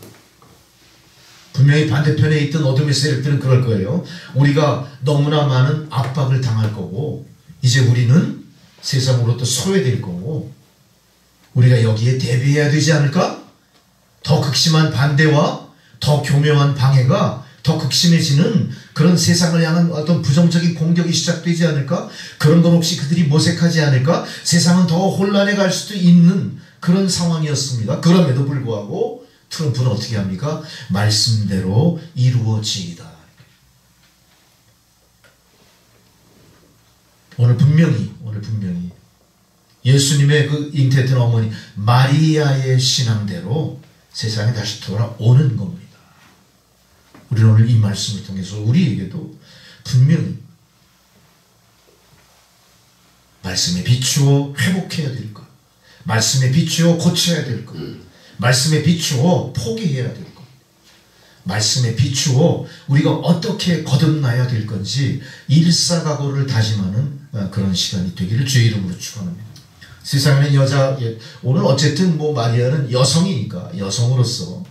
분명히 반대편에 있던 어둠의 세력들은 그럴 거예요. 우리가 너무나 많은 압박을 당할 거고 이제 우리는 세상으로부터 소외될 거고 우리가 여기에 대비해야 되지 않을까? 더 극심한 반대와 더 교묘한 방해가 더 극심해지는 그런 세상을 향한 어떤 부정적인 공격이 시작되지 않을까? 그런 건 혹시 그들이 모색하지 않을까? 세상은 더 혼란해 갈 수도 있는 그런 상황이었습니다. 그럼에도 불구하고 트럼프는 어떻게 합니까? 말씀대로 이루어지이다. 오늘 분명히 예수님의 그 잉태했던 어머니 마리아의 신앙대로 세상에 다시 돌아오는 겁니다. 우리는 오늘 이 말씀을 통해서 우리에게도 분명히 말씀에 비추어 회복해야 될 것, 말씀에 비추어 고쳐야 될 것, 말씀에 비추어 포기해야 될 것, 말씀에 비추어 우리가 어떻게 거듭나야 될 건지 일사각오를 다짐하는 그런 시간이 되기를 주의 이름으로 축원합니다. 세상에는 오늘 어쨌든 마리아는 여성이니까 여성으로서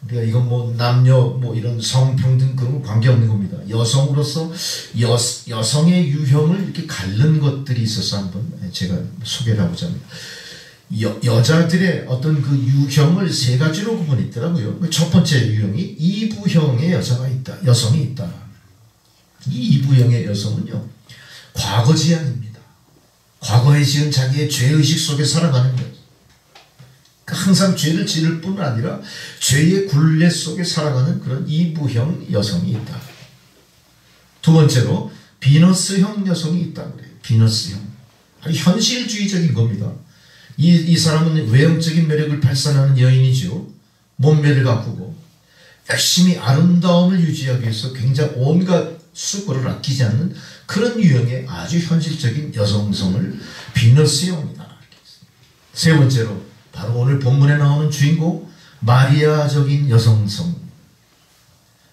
우리가 이건 남녀 이런 성평등 그런 거 관계없는 겁니다. 여성으로서 여성의 유형을 이렇게 가른 것들이 있어서 한번 제가 소개를 해보자 합니다. 여자들의 어떤 그 유형을 세 가지로 구분했더라고요. 첫 번째 유형이 이부형의 여성이 있다. 이 이부형의 여성은요, 과거지향입니다. 과거에 지은 자기의 죄의식 속에 살아가는 거예요. 항상 죄를 지을 뿐 아니라 죄의 굴레 속에 살아가는 그런 이부형 여성이 있다. 두 번째로 비너스형 여성이 있다 그래요. 비너스형. 아주 현실주의적인 겁니다. 이 사람은 외형적인 매력을 발산하는 여인이죠. 몸매를 가꾸고 열심히 아름다움을 유지하기 위해서 굉장히 온갖 수고를 아끼지 않는 그런 유형의 아주 현실적인 여성성을 비너스형이다. 세 번째로 바로 오늘 본문에 나오는 주인공 마리아적인 여성성.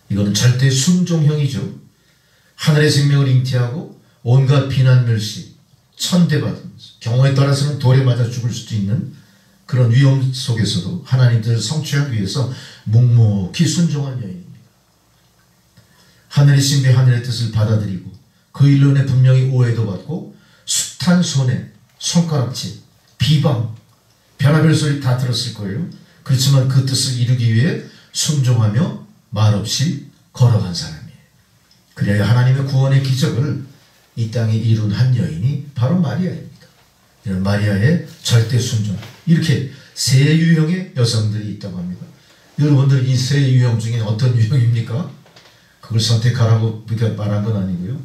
이거는 절대 순종형이죠. 하늘의 생명을 잉태하고 온갖 비난 멸시, 천대받으면서 경우에 따라서는 돌에 맞아 죽을 수도 있는 그런 위험 속에서도 하나님들을 성취하기 위해서 묵묵히 순종한 여인입니다. 하늘의 신비 하늘의 뜻을 받아들이고 그 일로 인해 분명히 오해도 받고 숱한 손해, 손가락질, 비방, 별의별 소리 다 들었을 거예요. 그렇지만 그 뜻을 이루기 위해 순종하며 말없이 걸어간 사람이에요. 그래야 하나님의 구원의 기적을 이 땅에 이룬 한 여인이 바로 마리아입니다. 이런 마리아의 절대 순종. 이렇게 세 유형의 여성들이 있다고 합니다. 여러분들 이 세 유형 중에 어떤 유형입니까? 그걸 선택하라고 말한 건 아니고요.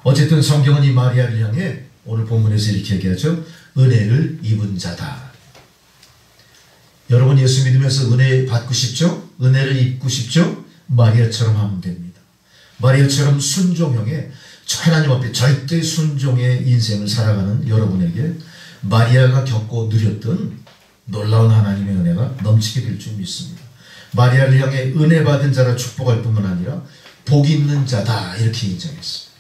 어쨌든 성경은 이 마리아를 향해 오늘 본문에서 이렇게 얘기하죠. 은혜를 입은 자다. 여러분 예수 믿으면서 은혜 받고 싶죠? 은혜를 입고 싶죠? 마리아처럼 하면 됩니다. 마리아처럼 순종형의 하나님 앞에 절대 순종의 인생을 살아가는 여러분에게 마리아가 겪고 누렸던 놀라운 하나님의 은혜가 넘치게 될 줄 믿습니다. 마리아를 향해 은혜 받은 자라 축복할 뿐만 아니라 복 있는 자다 이렇게 인정했습니다.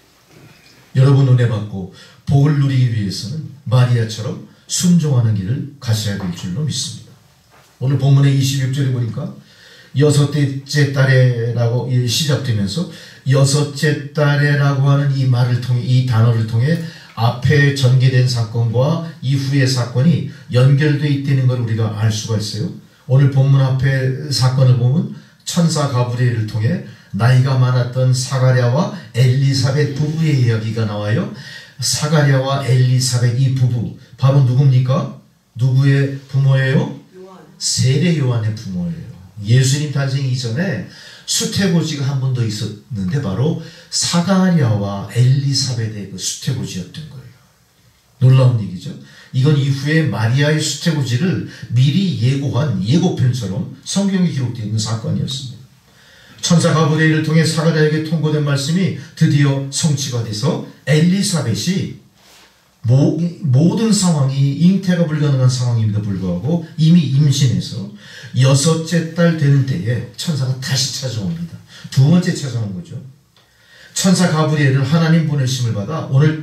여러분 은혜 받고 복을 누리기 위해서는 마리아처럼 순종하는 길을 가셔야 될 줄로 믿습니다. 오늘 본문의 26절에 보니까 여섯째 딸에라고 시작되면서 여섯째 딸에라고 하는 이 말을 통해 이 단어를 통해 앞에 전개된 사건과 이후의 사건이 연결되어 있다는 걸 우리가 알 수가 있어요. 오늘 본문 앞에 사건을 보면 천사 가브리엘을 통해 나이가 많았던 사가랴와 엘리사벳 부부의 이야기가 나와요. 사가랴와 엘리사벳 이 부부 바로 누굽니까? 누구의 부모예요? 세례 요한의 부모예요. 예수님 탄생 이전에 수태고지가 한 번 더 있었는데 바로 사가랴와 엘리사벳의 그 수태고지였던 거예요. 놀라운 얘기죠. 이건 이후에 마리아의 수태고지를 미리 예고한 예고편처럼 성경에 기록되어 있는 사건이었습니다. 천사 가브리엘을 통해 사가랴에게 통고된 말씀이 드디어 성취가 돼서 엘리사벳이 모든 상황이 잉태가 불가능한 상황임에도 불구하고 이미 임신해서 6째 달 되는 때에 천사가 다시 찾아옵니다. 두 번째 찾아온 거죠. 천사 가브리엘은 하나님 보내심을 받아 오늘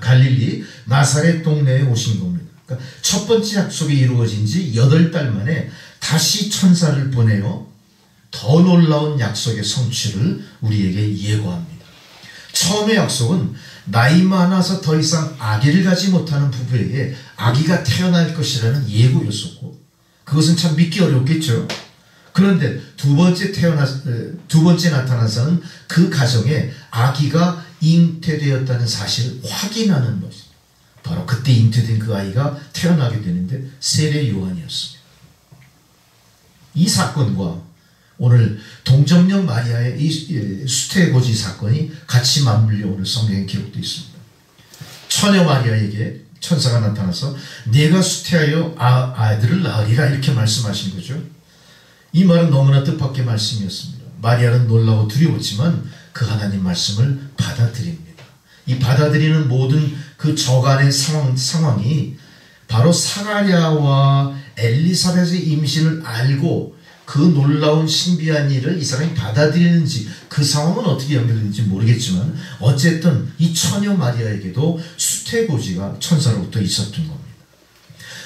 갈릴리 나사렛 동네에 오신 겁니다. 그러니까 첫 번째 약속이 이루어진 지 8달 만에 다시 천사를 보내어 더 놀라운 약속의 성취를 우리에게 예고합니다. 처음의 약속은 나이 많아서 더 이상 아기를 가지 못하는 부부에게 아기가 태어날 것이라는 예고였었고, 그것은 참 믿기 어렵겠죠. 그런데 두 번째 나타나서는 그 가정에 아기가 잉태되었다는 사실을 확인하는 것입니다. 바로 그때 잉태된 그 아이가 태어나게 되는데 세례 요한이었습니다. 이 사건과 오늘 동정녀 마리아의 이 수태고지 사건이 같이 맞물려 오늘 성경에 기록되어 있습니다. 처녀 마리아에게 천사가 나타나서 내가 수태하여 아들을 낳으리라 이렇게 말씀하신 거죠. 이 말은 너무나 뜻밖의 말씀이었습니다. 마리아는 놀라고 두려웠지만 그 하나님 말씀을 받아들입니다. 이 받아들이는 모든 그 저간의 상황이 바로 사가랴와 엘리사벳의 임신을 알고 그 놀라운 신비한 일을 이 사람이 받아들이는지, 그 상황은 어떻게 연결되는지 모르겠지만 어쨌든 이 처녀 마리아에게도 수태고지가 천사로부터 있었던 겁니다.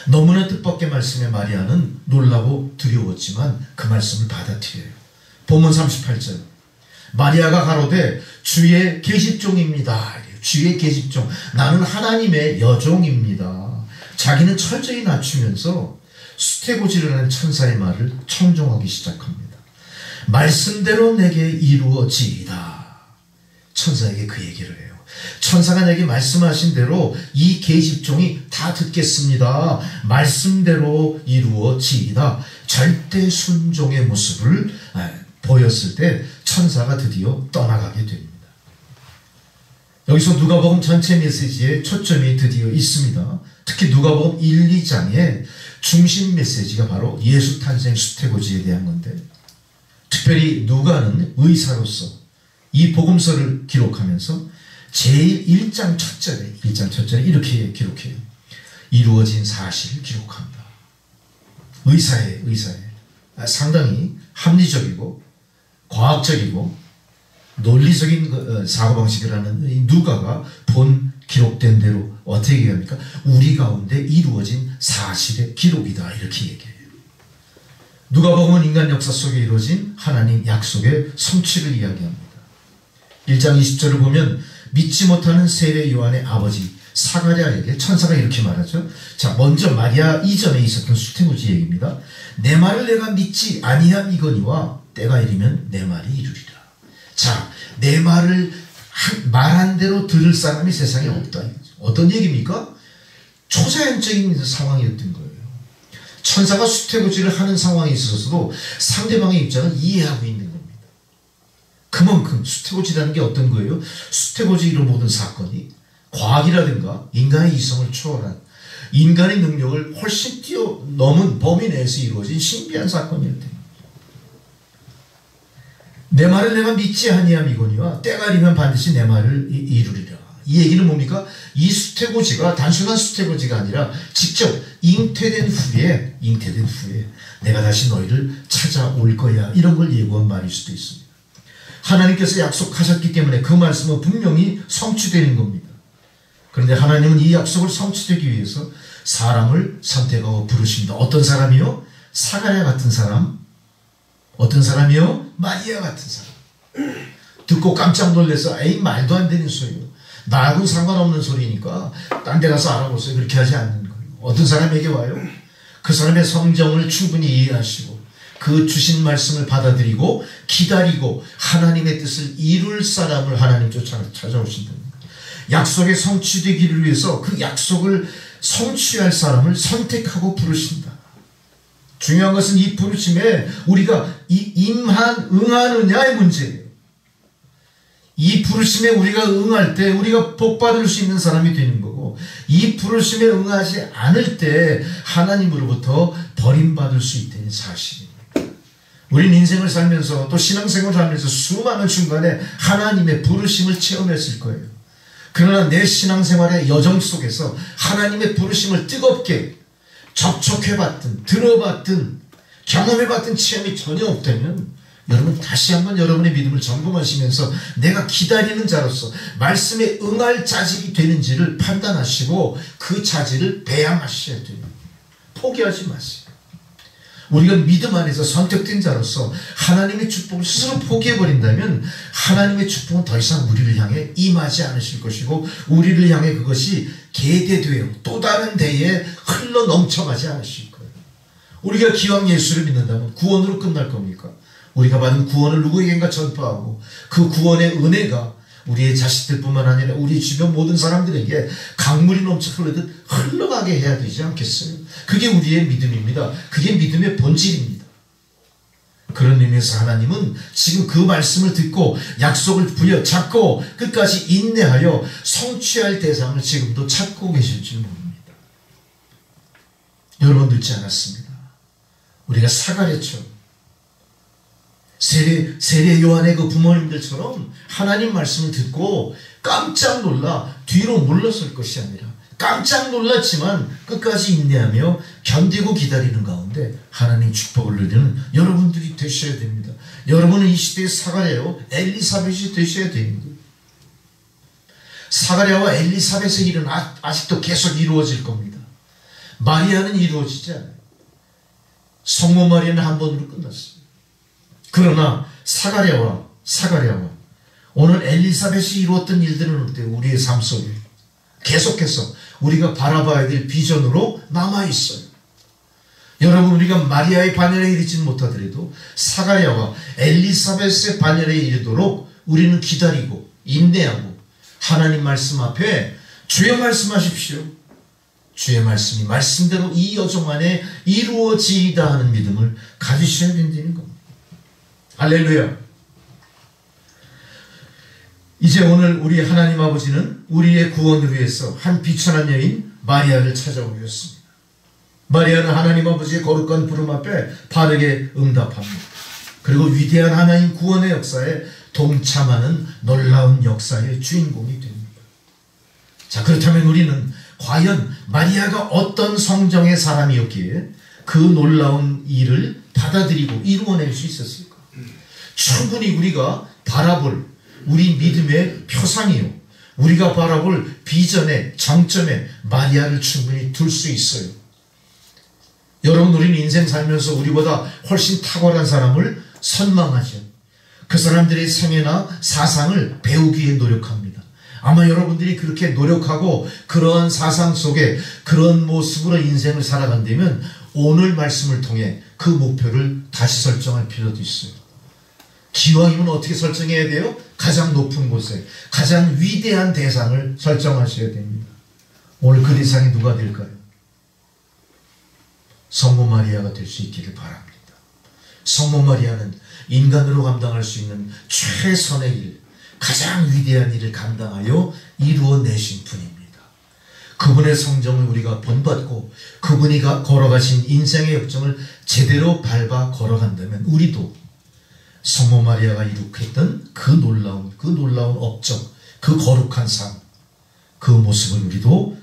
너무나 뜻밖의 말씀에 마리아는 놀라고 두려웠지만 그 말씀을 받아들여요. 본문 38절 마리아가 가로되 주의 계집종입니다. 주의 계집종, 나는 하나님의 여종입니다. 자기는 철저히 낮추면서 수태고지를 하는 천사의 말을 청종하기 시작합니다. 말씀대로 내게 이루어지이다. 천사에게 그 얘기를 해요. 천사가 내게 말씀하신 대로 이 계집종이 다 듣겠습니다. 말씀대로 이루어지이다. 절대 순종의 모습을 보였을 때 천사가 드디어 떠나가게 됩니다. 여기서 누가복음 전체 메시지에 초점이 드디어 있습니다. 특히 누가복음 1, 2장에 중심 메시지가 바로 예수 탄생 수태고지에 대한 건데, 특별히 누가는 의사로서 이 복음서를 기록하면서 제일 1장 첫 절에 이렇게 기록해요. 이루어진 사실을 기록한다. 의사에 상당히 합리적이고 과학적이고 논리적인 사고방식을 하는 누가가 본 기록된 대로 어떻게 얘기합니까? 우리 가운데 이루어진 사실의 기록이다 이렇게 얘기해요. 누가복음은 인간 역사 속에 이루어진 하나님 약속의 성취를 이야기합니다. 1장 20절을 보면 믿지 못하는 세례 요한의 아버지 사가랴에게 천사가 이렇게 말하죠. 자, 먼저 마리아 이전에 있었던 수태고지 얘기입니다. 내 말을 내가 믿지 아니함이거니와 때가 이르면 내 말이 이루리라. 자, 내 말을 말한 대로 들을 사람이 세상에 없다. 어떤 얘기입니까? 초자연적인 상황이었던 거예요. 천사가 수태고지를 하는 상황에 있어서도 상대방의 입장을 이해하고 있는 겁니다. 그만큼 수태고지라는 게 어떤 거예요? 수태고지 이런 모든 사건이 과학이라든가 인간의 이성을 초월한, 인간의 능력을 훨씬 뛰어넘은 범위 내에서 이루어진 신비한 사건이었던 거예요. 내 말을 내가 믿지 아니함이거니와 때가 이르면 반드시 내 말을 이루리라. 이 얘기는 뭡니까? 이 수태고지가 단순한 수태고지가 아니라 직접 잉태된 후에 내가 다시 너희를 찾아올 거야, 이런 걸 예고한 말일 수도 있습니다. 하나님께서 약속하셨기 때문에 그 말씀은 분명히 성취되는 겁니다. 그런데 하나님은 이 약속을 성취되기 위해서 사람을 선택하고 부르십니다. 어떤 사람이요? 사가랴 같은 사람. 어떤 사람이요? 마리아 같은 사람. 듣고 깜짝 놀라서 에이 말도 안 되는 소리요, 나하고는 상관없는 소리니까 딴 데 가서 알아보세요, 그렇게 하지 않는 거예요. 어떤 사람에게 와요? 그 사람의 성정을 충분히 이해하시고 그 주신 말씀을 받아들이고 기다리고 하나님의 뜻을 이룰 사람을 하나님 찾아오신다는 거예요. 약속이 성취되기를 위해서 그 약속을 성취할 사람을 선택하고 부르신다. 중요한 것은 이 부르심에 우리가 응하느냐의 문제예요. 이 부르심에 우리가 응할 때 우리가 복받을 수 있는 사람이 되는 거고, 이 부르심에 응하지 않을 때 하나님으로부터 버림받을 수 있다는 사실입니다. 우린 인생을 살면서 또 신앙생활을 하면서 수많은 순간에 하나님의 부르심을 체험했을 거예요. 그러나 내 신앙생활의 여정 속에서 하나님의 부르심을 뜨겁게 접촉해봤든 들어봤든 경험해봤든 체험이 전혀 없다면 여러분 다시 한번 여러분의 믿음을 점검하시면서 내가 기다리는 자로서 말씀에 응할 자질이 되는지를 판단하시고 그 자질을 배양하셔야 돼요. 포기하지 마세요. 우리가 믿음 안에서 선택된 자로서 하나님의 축복을 스스로 포기해버린다면 하나님의 축복은 더 이상 우리를 향해 임하지 않으실 것이고 우리를 향해 그것이 계대되어 또 다른 데에 흘러 넘쳐가지 않으실 거예요. 우리가 기왕 예수를 믿는다면 구원으로 끝날 겁니까? 우리가 받은 구원을 누구에겐가 전파하고 그 구원의 은혜가 우리의 자식들뿐만 아니라 우리 주변 모든 사람들에게 강물이 넘쳐 흐르듯 흘러가게 해야 되지 않겠어요? 그게 우리의 믿음입니다. 그게 믿음의 본질입니다. 그런 의미에서 하나님은 지금 그 말씀을 듣고 약속을 부여잡고 끝까지 인내하여 성취할 대상을 지금도 찾고 계실 줄 모릅니다. 여러분 듣지 않았습니다. 우리가 사가랴처럼 세례 요한의 그 부모님들처럼 하나님 말씀을 듣고 깜짝 놀라 뒤로 물러설 것이 아니라 깜짝 놀랐지만 끝까지 인내하며 견디고 기다리는 가운데 하나님 축복을 누리는 여러분들이 되셔야 됩니다. 여러분은 이 시대의 사가랴요 엘리사벳이 되셔야 됩니다. 사가랴와 엘리사벳의 일은 아직도 계속 이루어질 겁니다. 마리아는 이루어지지 않아요. 성모 마리아는 한 번으로 끝났어요. 그러나 사가랴와 오늘 엘리사벳이 이루었던 일들은 어때요? 우리의 삶 속에 계속해서 우리가 바라봐야 될 비전으로 남아있어요. 여러분, 우리가 마리아의 반열에 이르지는 못하더라도 사가랴와 엘리사벳의 반열에 이르도록 우리는 기다리고 인내하고 하나님 말씀 앞에 주여 말씀하십시오, 주의 말씀이 말씀대로 이 여정 안에 이루어지이다 하는 믿음을 가지셔야 된다는 겁니다. 할렐루야. 이제 오늘 우리 하나님 아버지는 우리의 구원을 위해서 한 비천한 여인 마리아를 찾아오셨습니다. 마리아는 하나님 아버지의 거룩한 부름 앞에 바르게 응답합니다. 그리고 위대한 하나님 구원의 역사에 동참하는 놀라운 역사의 주인공이 됩니다. 자, 그렇다면 우리는 과연 마리아가 어떤 성정의 사람이었기에 그 놀라운 일을 받아들이고 이루어낼 수 있었을까? 충분히 우리가 바라볼 우리 믿음의 표상이요, 우리가 바라볼 비전의 정점에 마리아를 충분히 둘 수 있어요. 여러분, 우리는 인생 살면서 우리보다 훨씬 탁월한 사람을 선망하죠. 그 사람들의 생애나 사상을 배우기 위해 노력합니다. 아마 여러분들이 그렇게 노력하고 그러한 사상 속에 그런 모습으로 인생을 살아간다면 오늘 말씀을 통해 그 목표를 다시 설정할 필요도 있어요. 기왕이면 어떻게 설정해야 돼요? 가장 높은 곳에 가장 위대한 대상을 설정하셔야 됩니다. 오늘 그 대상이 누가 될까요? 성모 마리아가 될 수 있기를 바랍니다. 성모 마리아는 인간으로 감당할 수 있는 최선의 일, 가장 위대한 일을 감당하여 이루어내신 분입니다. 그분의 성정을 우리가 본받고 그분이 걸어가신 인생의 역정을 제대로 밟아 걸어간다면 우리도 성모 마리아가 이룩했던 그 놀라운 업적, 그 거룩한 삶, 그 모습을 우리도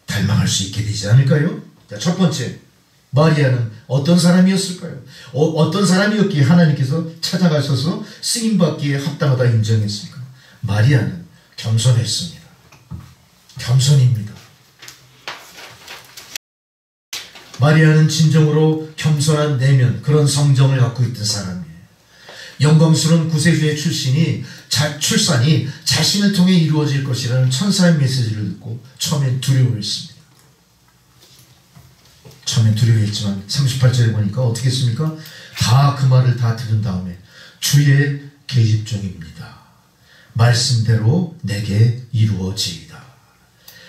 닮아갈 수 있게 되지 않을까요? 자, 첫 번째, 마리아는 어떤 사람이었을까요? 어떤 사람이었기에 하나님께서 찾아가셔서 쓰임받기에 합당하다 인정했을까요? 마리아는 겸손했습니다. 겸손입니다. 마리아는 진정으로 겸손한 내면, 그런 성정을 갖고 있던 사람이에요. 영광스러운 구세주의 출산이 자신을 통해 이루어질 것이라는 천사의 메시지를 듣고 처음엔 두려워했습니다. 처음엔 두려워했지만 38절에 보니까 어떻게 했습니까? 다 그 말을 다 들은 다음에 주의 계집종입니다. 말씀대로 내게 이루어지이다.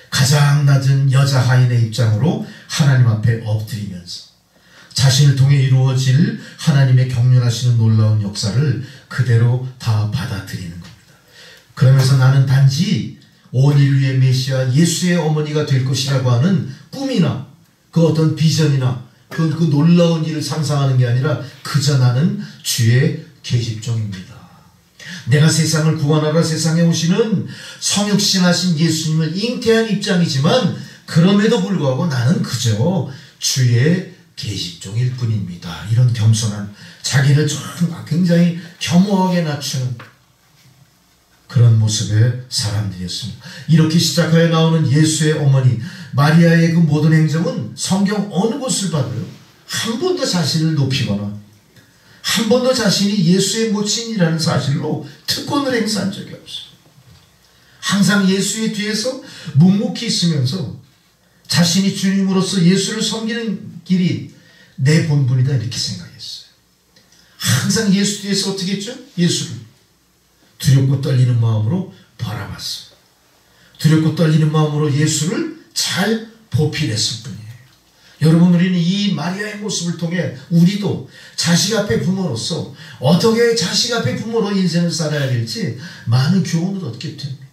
가장 낮은 여자 하인의 입장으로 하나님 앞에 엎드리면서 자신을 통해 이루어질 하나님의 격려하시는 놀라운 역사를 그대로 다 받아들이는 겁니다. 그러면서 나는 단지 온 인류의 메시아 예수의 어머니가 될 것이라고 하는 꿈이나 그 어떤 비전이나 그 놀라운 일을 상상하는 게 아니라 그저 나는 주의 계집종입니다. 내가 세상을 구원하러 세상에 오시는 성육신하신 예수님을 잉태한 입장이지만 그럼에도 불구하고 나는 그저 주의 계집종일 뿐입니다. 이런 겸손한, 자기를 굉장히 겸허하게 낮추는 그런 모습의 사람들이었습니다. 이렇게 시작하여 나오는 예수의 어머니 마리아의 그 모든 행정은 성경 어느 곳을 봐도요, 한 번도 자신을 높이거나 한 번도 자신이 예수의 모친이라는 사실로 특권을 행사한 적이 없어요. 항상 예수의 뒤에서 묵묵히 있으면서 자신이 주님으로서 예수를 섬기는 길이 내 본분이다 이렇게 생각했어요. 항상 예수 뒤에서 어떻게 했죠? 예수를 두렵고 떨리는 마음으로 바라봤어요. 두렵고 떨리는 마음으로 예수를 잘 보필했을 뿐이에요. 여러분, 우리는 이 마리아의 모습을 통해 우리도 자식 앞에 부모로서 어떻게 자식 앞에 부모로 인생을 살아야 될지 많은 교훈을 얻게 됩니다.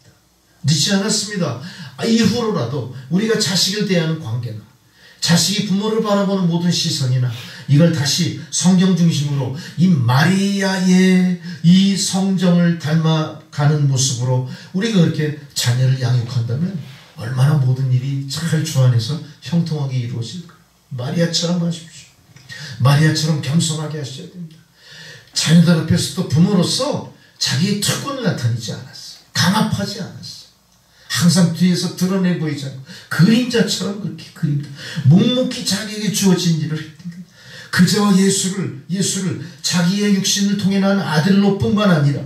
늦지 않았습니다. 이후로라도 우리가 자식을 대하는 관계나 자식이 부모를 바라보는 모든 시선이나 이걸 다시 성경 중심으로 이 마리아의 이 성정을 닮아가는 모습으로 우리가 그렇게 자녀를 양육한다면 얼마나 모든 일이 잘 주안에서 형통하게 이루어질까. 마리아처럼 하십시오. 마리아처럼 겸손하게 하셔야 됩니다. 자녀들 앞에서도 부모로서 자기의 특권을 나타내지 않았어요. 강압하지 않았어요. 항상 뒤에서 드러내 보이지 않고 그림자처럼 그렇게 그림자 묵묵히 자기에게 주어진 일을 했습니다. 그저 예수를 자기의 육신을 통해 난 아들로 뿐만 아니라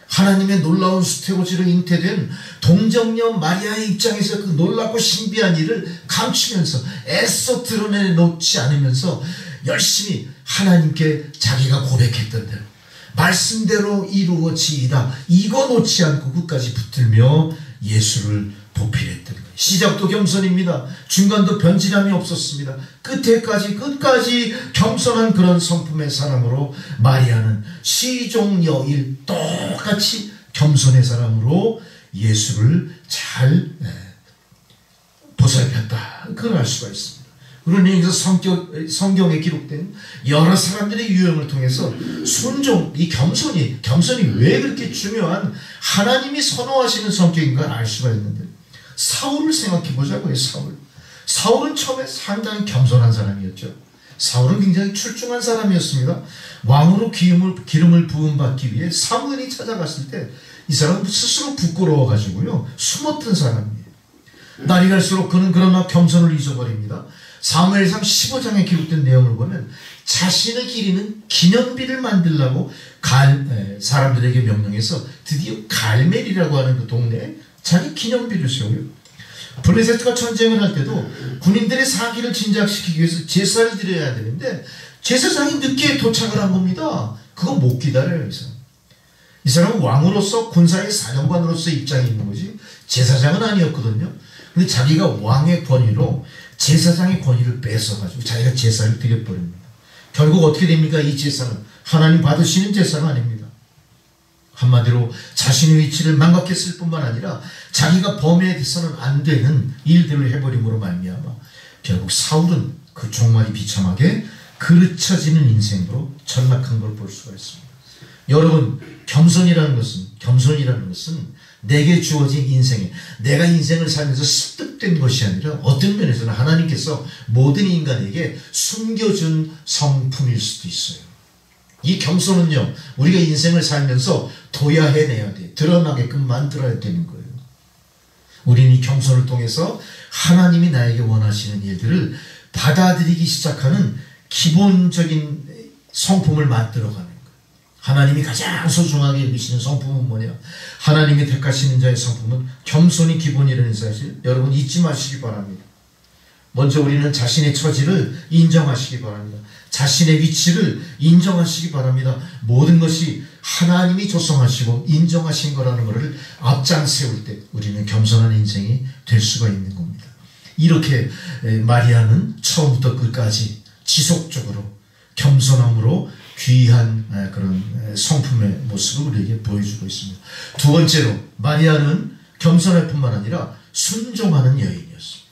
하나님의 놀라운 수태고지로 잉태된 동정녀 마리아의 입장에서 그 놀랍고 신비한 일을 감추면서 애써 드러내놓지 않으면서 열심히 하나님께 자기가 고백했던 대로 말씀대로 이루어지이다 이거 놓지 않고 끝까지 붙들며 예수를 보필했던 거예요. 시작도 겸손입니다. 중간도 변질함이 없었습니다. 끝까지 겸손한 그런 성품의 사람으로 마리아는 시종여일 똑같이 겸손의 사람으로 예수를 잘 보살폈다. 그걸 알 수가 있습니다. 우리는 여기서 성경에 기록된 여러 사람들의 유형을 통해서 순종, 이 겸손이 왜 그렇게 중요한 하나님이 선호하시는 성격인가 알 수가 있는데 사울을 생각해 보자고요. 사울은 처음에 상당히 겸손한 사람이었죠. 사울은 굉장히 출중한 사람이었습니다. 왕으로 기름을 부음받기 위해 사무엘이 찾아갔을 때 이 사람은 스스로 부끄러워가지고요 숨었던 사람이에요. 날이 갈수록 그는 그러나 겸손을 잊어버립니다. 사무엘상 15장에 기록된 내용을 보면 자신을 기리는 기념비를 만들려고 사람들에게 명령해서 드디어 갈멜이라고 하는 그 동네에 자기 기념비를 세워요. 블레셋과 전쟁을 할 때도 군인들의 사기를 진작시키기 위해서 제사를 드려야 되는데 제사장이 늦게 도착을 한 겁니다. 그거 못 기다려요. 이 사람은 왕으로서 군사의 사령관으로서 입장이 있는 거지 제사장은 아니었거든요. 근데 자기가 왕의 권위로 제사장의 권위를 뺏어가지고 자기가 제사를 드려버립니다. 결국 어떻게 됩니까? 이 제사는 하나님 받으시는 제사가 아닙니다. 한마디로 자신의 위치를 망각했을 뿐만 아니라 자기가 범해서는 안 되는 일들을 해버림으로 말미암아 결국 사울은 그 종말이 비참하게 그르쳐지는 인생으로 전락한 걸 볼 수가 있습니다. 여러분, 겸손이라는 것은 내게 주어진 인생에 내가 인생을 살면서 습득된 것이 아니라 어떤 면에서는 하나님께서 모든 인간에게 숨겨준 성품일 수도 있어요. 이 겸손은요 우리가 인생을 살면서 도야해내야 돼. 드러나게끔 만들어야 되는 거예요. 우리는 이 겸손을 통해서 하나님이 나에게 원하시는 일들을 받아들이기 시작하는 기본적인 성품을 만들어가는 거예요. 하나님이 가장 소중하게 여기시는 성품은 뭐냐? 하나님이 택하시는 자의 성품은 겸손이 기본이라는 사실 여러분 잊지 마시기 바랍니다. 먼저 우리는 자신의 처지를 인정하시기 바랍니다. 자신의 위치를 인정하시기 바랍니다. 모든 것이 하나님이 조성하시고 인정하신 거라는 것을 앞장 세울 때 우리는 겸손한 인생이 될 수가 있는 겁니다. 이렇게 마리아는 처음부터 끝까지 지속적으로 겸손함으로 귀한 그런 성품의 모습을 우리에게 보여주고 있습니다. 두 번째로 마리아는 겸손할 뿐만 아니라 순종하는 여인이었습니다.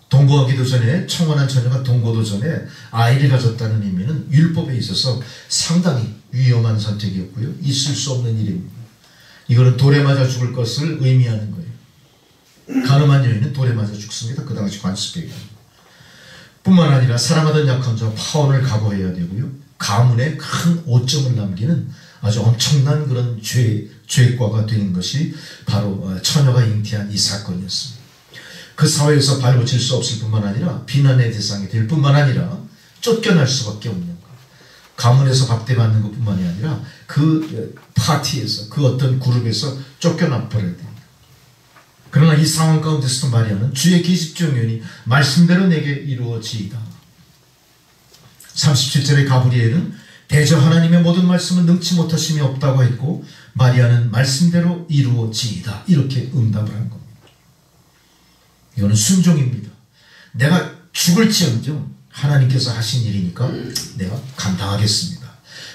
동거하기도 전에, 청혼한 처녀가 동거도 전에 아이를 가졌다는 의미는 율법에 있어서 상당히 위험한 선택이었고요. 있을 수 없는 일입니다. 이거는 돌에 맞아 죽을 것을 의미하는 거예요. 가늠한 여인은 돌에 맞아 죽습니다. 그 당시 관습에. 뿐만 아니라 사랑하던 약한 자 파혼을 각오해야 되고요. 가문에 큰 오점을 남기는 아주 엄청난 그런 죄과가 되는 것이 바로 처녀가 잉태한 이 사건이었습니다. 그 사회에서 발붙일 수 없을 뿐만 아니라 비난의 대상이 될 뿐만 아니라 쫓겨날 수밖에 없는 것. 가문에서 박대받는 것뿐만이 아니라 그 파티에서, 그 어떤 그룹에서 쫓겨나 버려야 됩니다. 그러나 이 상황 가운데서도 마리아는 주의 계집종연이 말씀대로 내게 이루어지이다. 37절의 가브리엘은 대저 하나님의 모든 말씀은 능치 못하심이 없다고 했고 마리아는 말씀대로 이루어지이다. 이렇게 응답을 한 겁니다. 이거는 순종입니다. 내가 죽을지언정 하나님께서 하신 일이니까 내가 감당하겠습니다.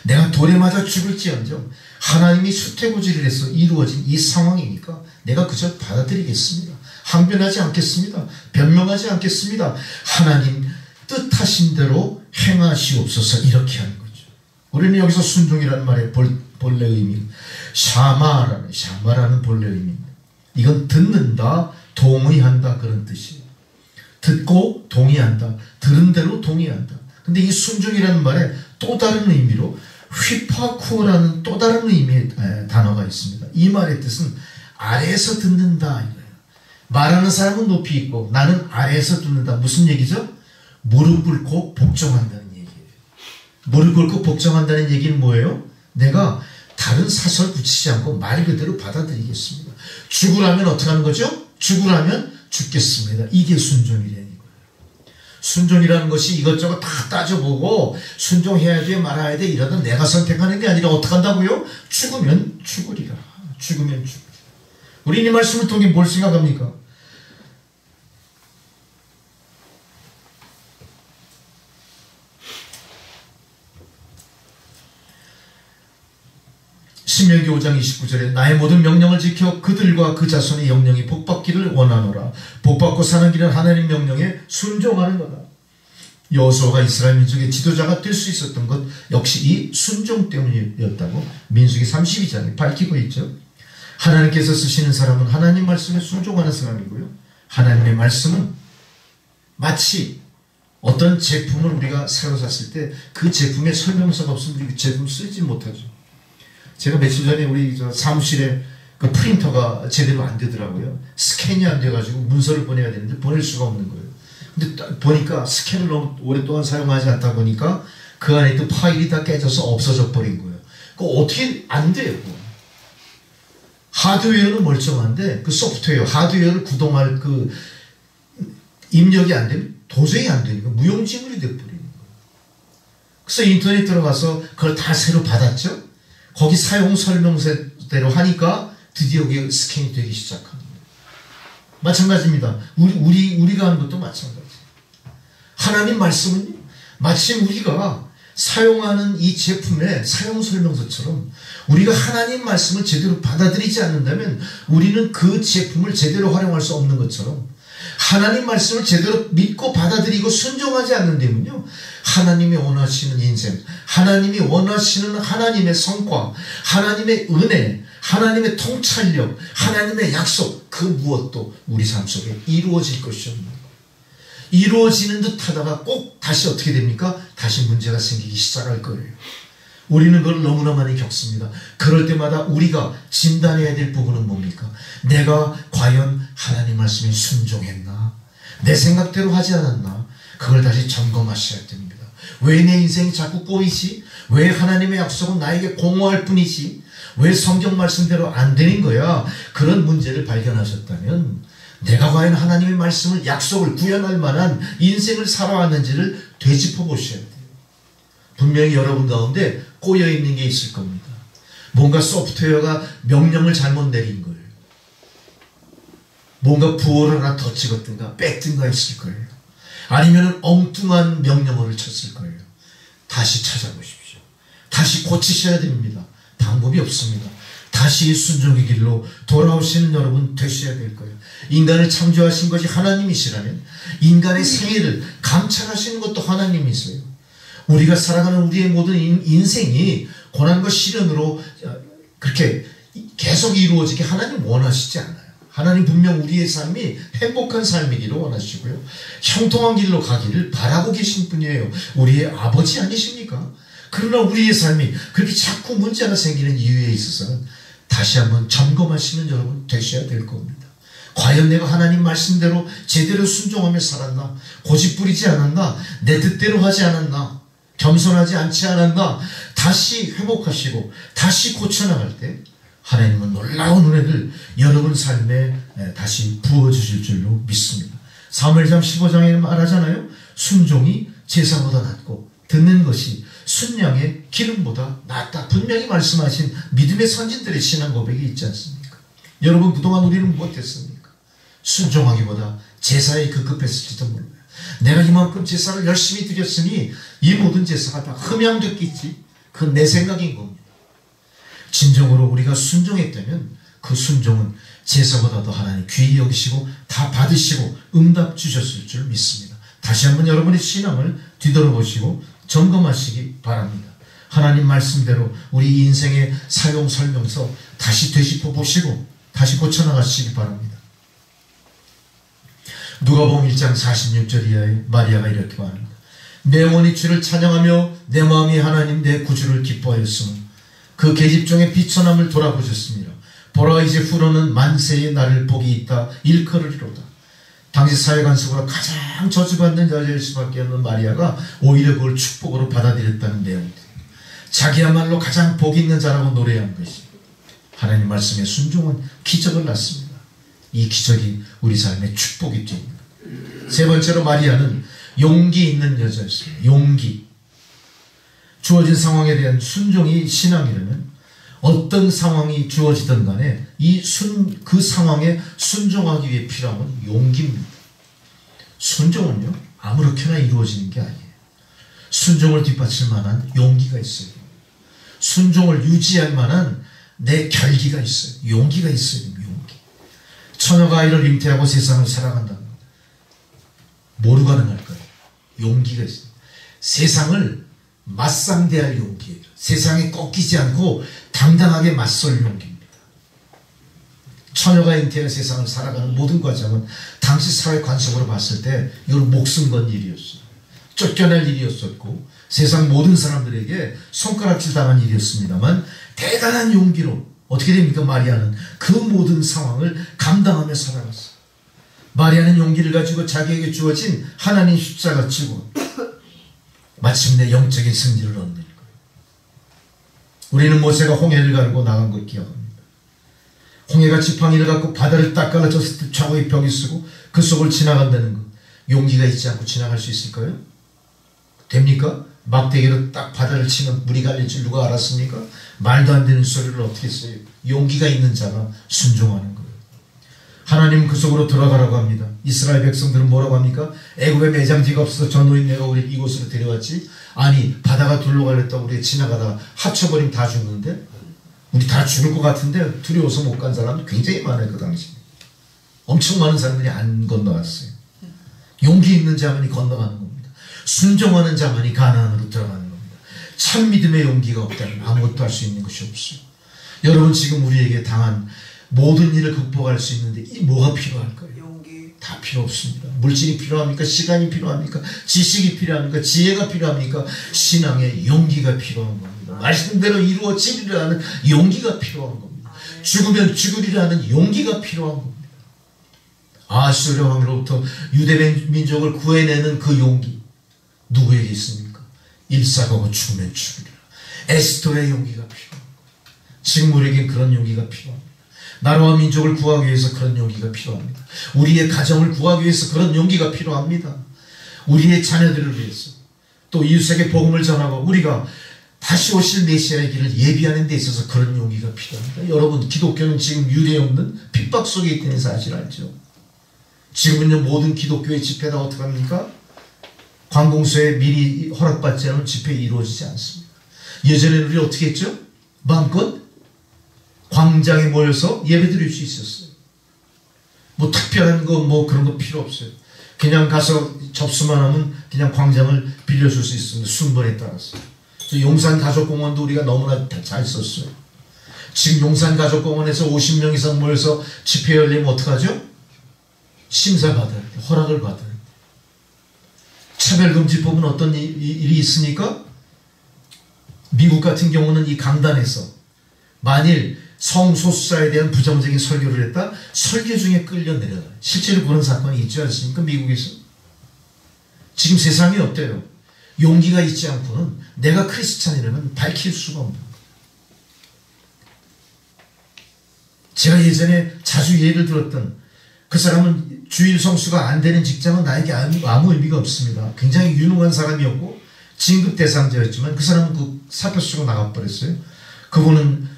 내가 돌에 맞아 죽을지언정 하나님이 수태고지를 해서 이루어진 이 상황이니까 내가 그저 받아들이겠습니다. 항변하지 않겠습니다. 변명하지 않겠습니다. 하나님 뜻하신 대로 행하시옵소서. 이렇게 하는 거죠. 우리는 여기서 순종이라는 말의 본래 의미, 샤마라는 본래 의미입니다. 이건 듣는다, 동의한다 그런 뜻이에요. 듣고 동의한다, 들은 대로 동의한다. 근데 이 순종이라는 말에 또 다른 의미로 휘파쿠어라는 또 다른 의미의 단어가 있습니다. 이 말의 뜻은 아래에서 듣는다 이거예요. 말하는 사람은 높이 있고 나는 아래에서 듣는다. 무슨 얘기죠? 무릎 꿇고 복종한다는 얘기예요. 무릎 꿇고 복종한다는 얘기는 뭐예요? 내가 다른 사설 붙이지 않고 말 그대로 받아들이겠습니다. 죽으라면 어떻게 하는 거죠? 죽으라면 죽겠습니다. 이게 순종이라는 거예요. 순종이라는 것이 이것저것 다 따져보고 순종해야 돼 말아야 돼 이러다 내가 선택하는 게 아니라 어떻게 한다고요? 죽으면 죽으리라. 죽으면 죽으리라. 우리 이 말씀을 통해 뭘 생각합니까? 신명기 5장 29절에 나의 모든 명령을 지켜 그들과 그 자손의 영령이 복받기를 원하노라. 복받고 사는 길은 하나님 명령에 순종하는 거다. 여호수아가 이스라엘 민족의 지도자가 될 수 있었던 것 역시 이 순종 때문이었다고 민수기 32장에 밝히고 있죠. 하나님께서 쓰시는 사람은 하나님 말씀에 순종하는 사람이고요. 하나님의 말씀은 마치 어떤 제품을 우리가 새로 샀을 때 그 제품의 설명서가 없으면 우리 그 제품 쓰지 못하죠. 제가 며칠 전에 우리 사무실에 그 프린터가 제대로 안 되더라고요. 스캔이 안 돼가지고 문서를 보내야 되는데 보낼 수가 없는 거예요. 근데 보니까 스캔을 너무 오랫동안 사용하지 않다 보니까 그 안에 있던 파일이 다 깨져서 없어져 버린 거예요. 그거 어떻게 안 돼요? 하드웨어는 멀쩡한데 그 소프트웨어, 하드웨어를 구동할 그 입력이 안 되면 도저히 안 되니까 무용지물이 돼버리는 거예요. 그래서 인터넷 들어가서 그걸 다 새로 받았죠. 거기 사용 설명서대로 하니까 드디어 그게 스캔이 되기 시작합니다. 마찬가지입니다. 우리가 하는 것도 마찬가지. 하나님 말씀은 마치 우리가 사용하는 이 제품의 사용 설명서처럼 우리가 하나님 말씀을 제대로 받아들이지 않는다면 우리는 그 제품을 제대로 활용할 수 없는 것처럼 하나님 말씀을 제대로 믿고 받아들이고 순종하지 않는다면요, 하나님이 원하시는 인생, 하나님이 원하시는 하나님의 성과, 하나님의 은혜, 하나님의 통찰력, 하나님의 약속, 그 무엇도 우리 삶 속에 이루어질 것이 없는 거예요. 이루어지는 듯 하다가 꼭 다시 어떻게 됩니까? 다시 문제가 생기기 시작할 거예요. 우리는 그걸 너무나 많이 겪습니다. 그럴 때마다 우리가 진단해야 될 부분은 뭡니까? 내가 과연 하나님 말씀에 순종했나? 내 생각대로 하지 않았나? 그걸 다시 점검하셔야 됩니다. 왜 내 인생이 자꾸 꼬이지? 왜 하나님의 약속은 나에게 공허할 뿐이지? 왜 성경 말씀대로 안 되는 거야? 그런 문제를 발견하셨다면 내가 과연 하나님의 말씀을, 약속을 구현할 만한 인생을 살아왔는지를 되짚어 보셔야 돼요. 분명히 여러분 가운데 꼬여있는 게 있을 겁니다. 뭔가 소프트웨어가 명령을 잘못 내린 거예요. 뭔가 부호를 하나 더 찍었든가 뺐든가 했을 거예요. 아니면 엉뚱한 명령어를 쳤을 거예요. 다시 찾아보십시오. 다시 고치셔야 됩니다. 방법이 없습니다. 다시 순종의 길로 돌아오시는 여러분 되셔야 될 거예요. 인간을 창조하신 것이 하나님이시라면 인간의 생애를 감찰하시는 것도 하나님이세요. 우리가 살아가는 우리의 모든 인생이 고난과 시련으로 그렇게 계속 이루어지게 하나님 원하시지 않아요. 하나님 분명 우리의 삶이 행복한 삶이기를 원하시고요. 형통한 길로 가기를 바라고 계신 분이에요. 우리의 아버지 아니십니까? 그러나 우리의 삶이 그렇게 자꾸 문제가 생기는 이유에 있어서는 다시 한번 점검하시는 여러분 되셔야 될 겁니다. 과연 내가 하나님 말씀대로 제대로 순종하며 살았나? 고집 부리지 않았나? 내 뜻대로 하지 않았나? 겸손하지 않지 않았나? 다시 회복하시고 다시 고쳐나갈 때 하나님은 놀라운 은혜를 여러분 삶에 다시 부어주실 줄로 믿습니다. 사무엘상 15장에 말하잖아요. 순종이 제사보다 낫고 듣는 것이 순양의 기름보다 낫다. 분명히 말씀하신 믿음의 선진들의 신앙 고백이 있지 않습니까? 여러분 그동안 우리는 무엇했습니까? 순종하기보다 제사에 급급했을지도 몰라요. 내가 이만큼 제사를 열심히 드렸으니 이 모든 제사가 다 흠양됐겠지. 그건 내 생각인 겁니다. 진정으로 우리가 순종했다면 그 순종은 제사보다도 하나님 귀히 여기시고 다 받으시고 응답 주셨을 줄 믿습니다. 다시 한번 여러분의 신앙을 뒤돌아보시고 점검하시기 바랍니다. 하나님 말씀대로 우리 인생의 사용 설명서 다시 되짚어 보시고 다시 고쳐나가시기 바랍니다. 누가복음 1장 46절 이하에 마리아가 이렇게 말합니다. 내 영혼이 주를 찬양하며 내 마음이 하나님 내 구주를 기뻐하였으므로 그 계집종의 비천함을 돌아보셨습니다. 보라 이제 후로는 만세의 나를 복이 있다 일컬으리로다. 당시 사회관습으로 가장 저주받는 여자일 수밖에 없는 마리아가 오히려 그걸 축복으로 받아들였다는 내용입니다. 자기야말로 가장 복 있는 자라고 노래한 것이 하나님 말씀에 순종은 기적을 낳습니다. 이 기적이 우리 삶의 축복이 됩니다. 세 번째로 마리아는 용기 있는 여자였습니다. 용기. 주어진 상황에 대한 순종이 신앙이라면 어떤 상황이 주어지든 간에 그 상황에 순종하기 위해 필요한 건 용기입니다. 순종은요 아무렇게나 이루어지는 게 아니에요. 순종을 뒷받칠 만한 용기가 있어요. 순종을 유지할 만한 내 결기가 있어요. 용기가 있어요. 용기. 처녀가 아이를 잉태하고 세상을 살아간다는 겁니다. 뭐로 가능할까요? 용기가 있어요. 세상을 맞상대할 용기예요. 세상에 꺾이지 않고 당당하게 맞설 용기입니다. 처녀가 잉태한 세상을 살아가는 모든 과정은 당시 사회 관습으로 봤을 때 이건 목숨 건 일이었어요. 쫓겨날 일이었었고 세상 모든 사람들에게 손가락질 당한 일이었습니다만 대단한 용기로 어떻게 됩니까? 마리아는 그 모든 상황을 감당하며 살아갔어요. 마리아는 용기를 가지고 자기에게 주어진 하나님 십자가 지고 마침내 영적인 승리를 얻는 거예요. 우리는 모세가 홍해를 가르고 나간 걸 기억합니다. 홍해가 지팡이를 갖고 바다를 딱 갈라졌을 때 좌우의 벽이 쓰고 그 속을 지나간다는 것. 용기가 있지 않고 지나갈 수 있을까요? 됩니까? 막대기로 딱 바다를 치면 물이 갈릴 줄 누가 알았습니까? 말도 안 되는 소리를 어떻게 써요? 용기가 있는 자가 순종하는 거예요. 하나님은 그 속으로 들어가라고 합니다. 이스라엘 백성들은 뭐라고 합니까? 애굽에 매장지가 없어서 저 노인네가 우리 이곳으로 데려왔지. 아니 바다가 둘러갈렸다고 우리 지나가다가 합쳐버리면 다 죽는데 우리 다 죽을 것 같은데 두려워서 못 간 사람도 굉장히 많아요. 그 당시 엄청 많은 사람들이 안 건너갔어요. 용기 있는 자만이 건너가는 겁니다. 순종하는 자만이 가나안으로 들어가는 겁니다. 참 믿음의 용기가 없다면 아무것도 할 수 있는 것이 없어요. 여러분 지금 우리에게 당한 모든 일을 극복할 수 있는데 이 뭐가 필요할까요? 용기. 다 필요 없습니다. 물질이 필요합니까? 시간이 필요합니까? 지식이 필요합니까? 지혜가 필요합니까? 신앙의 용기가 필요한 겁니다. 말씀대로 이루어지리라는 용기가 필요한 겁니다. 죽으면 죽으리라는 용기가 필요한 겁니다. 아수르 왕으로부터 유대 민족을 구해내는 그 용기 누구에게 있습니까? 일사가고 죽으면 죽으리라. 에스더의 용기가 필요한 거예요. 지금 우리에겐 그런 용기가 필요합니다. 나라와 민족을 구하기 위해서 그런 용기가 필요합니다. 우리의 가정을 구하기 위해서 그런 용기가 필요합니다. 우리의 자녀들을 위해서 또 이웃에게 복음을 전하고 우리가 다시 오실 메시아의 길을 예비하는 데 있어서 그런 용기가 필요합니다. 여러분 기독교는 지금 유례 없는 핍박 속에 있다는 사실 알죠? 지금은요 모든 기독교의 집회다 어떡합니까? 관공서에 미리 허락받지 않은 집회 이루어지지 않습니다. 예전에는 우리 어떻게 했죠? 마음껏 광장에 모여서 예배 드릴 수 있었어요. 뭐 특별한 거 뭐 그런 거 필요 없어요. 그냥 가서 접수만 하면 그냥 광장을 빌려줄 수 있습니다. 순번에 따라서. 용산가족공원도 우리가 너무나 잘 썼어요. 지금 용산가족공원에서 50명 이상 모여서 집회 열리면 어떡하죠? 심사받아야 돼요. 허락을 받아야 돼요. 차별금지법은 어떤 일이 있으니까 미국 같은 경우는 이 강단에서 만일 성소수자에 대한 부정적인 설교를 했다, 설교 중에 끌려 내려가요. 실제로 그런 사건이 있지 않습니까? 미국에서. 지금 세상이 어때요? 용기가 있지 않고는 내가 크리스찬이라면 밝힐 수가 없는 거예요. 제가 예전에 자주 예를 들었던 그 사람은 주일 성수가 안 되는 직장은 나에게 아무 의미가 없습니다. 굉장히 유능한 사람이었고 진급 대상자였지만 그 사람은 그 사표 쓰고 나가버렸어요. 그분은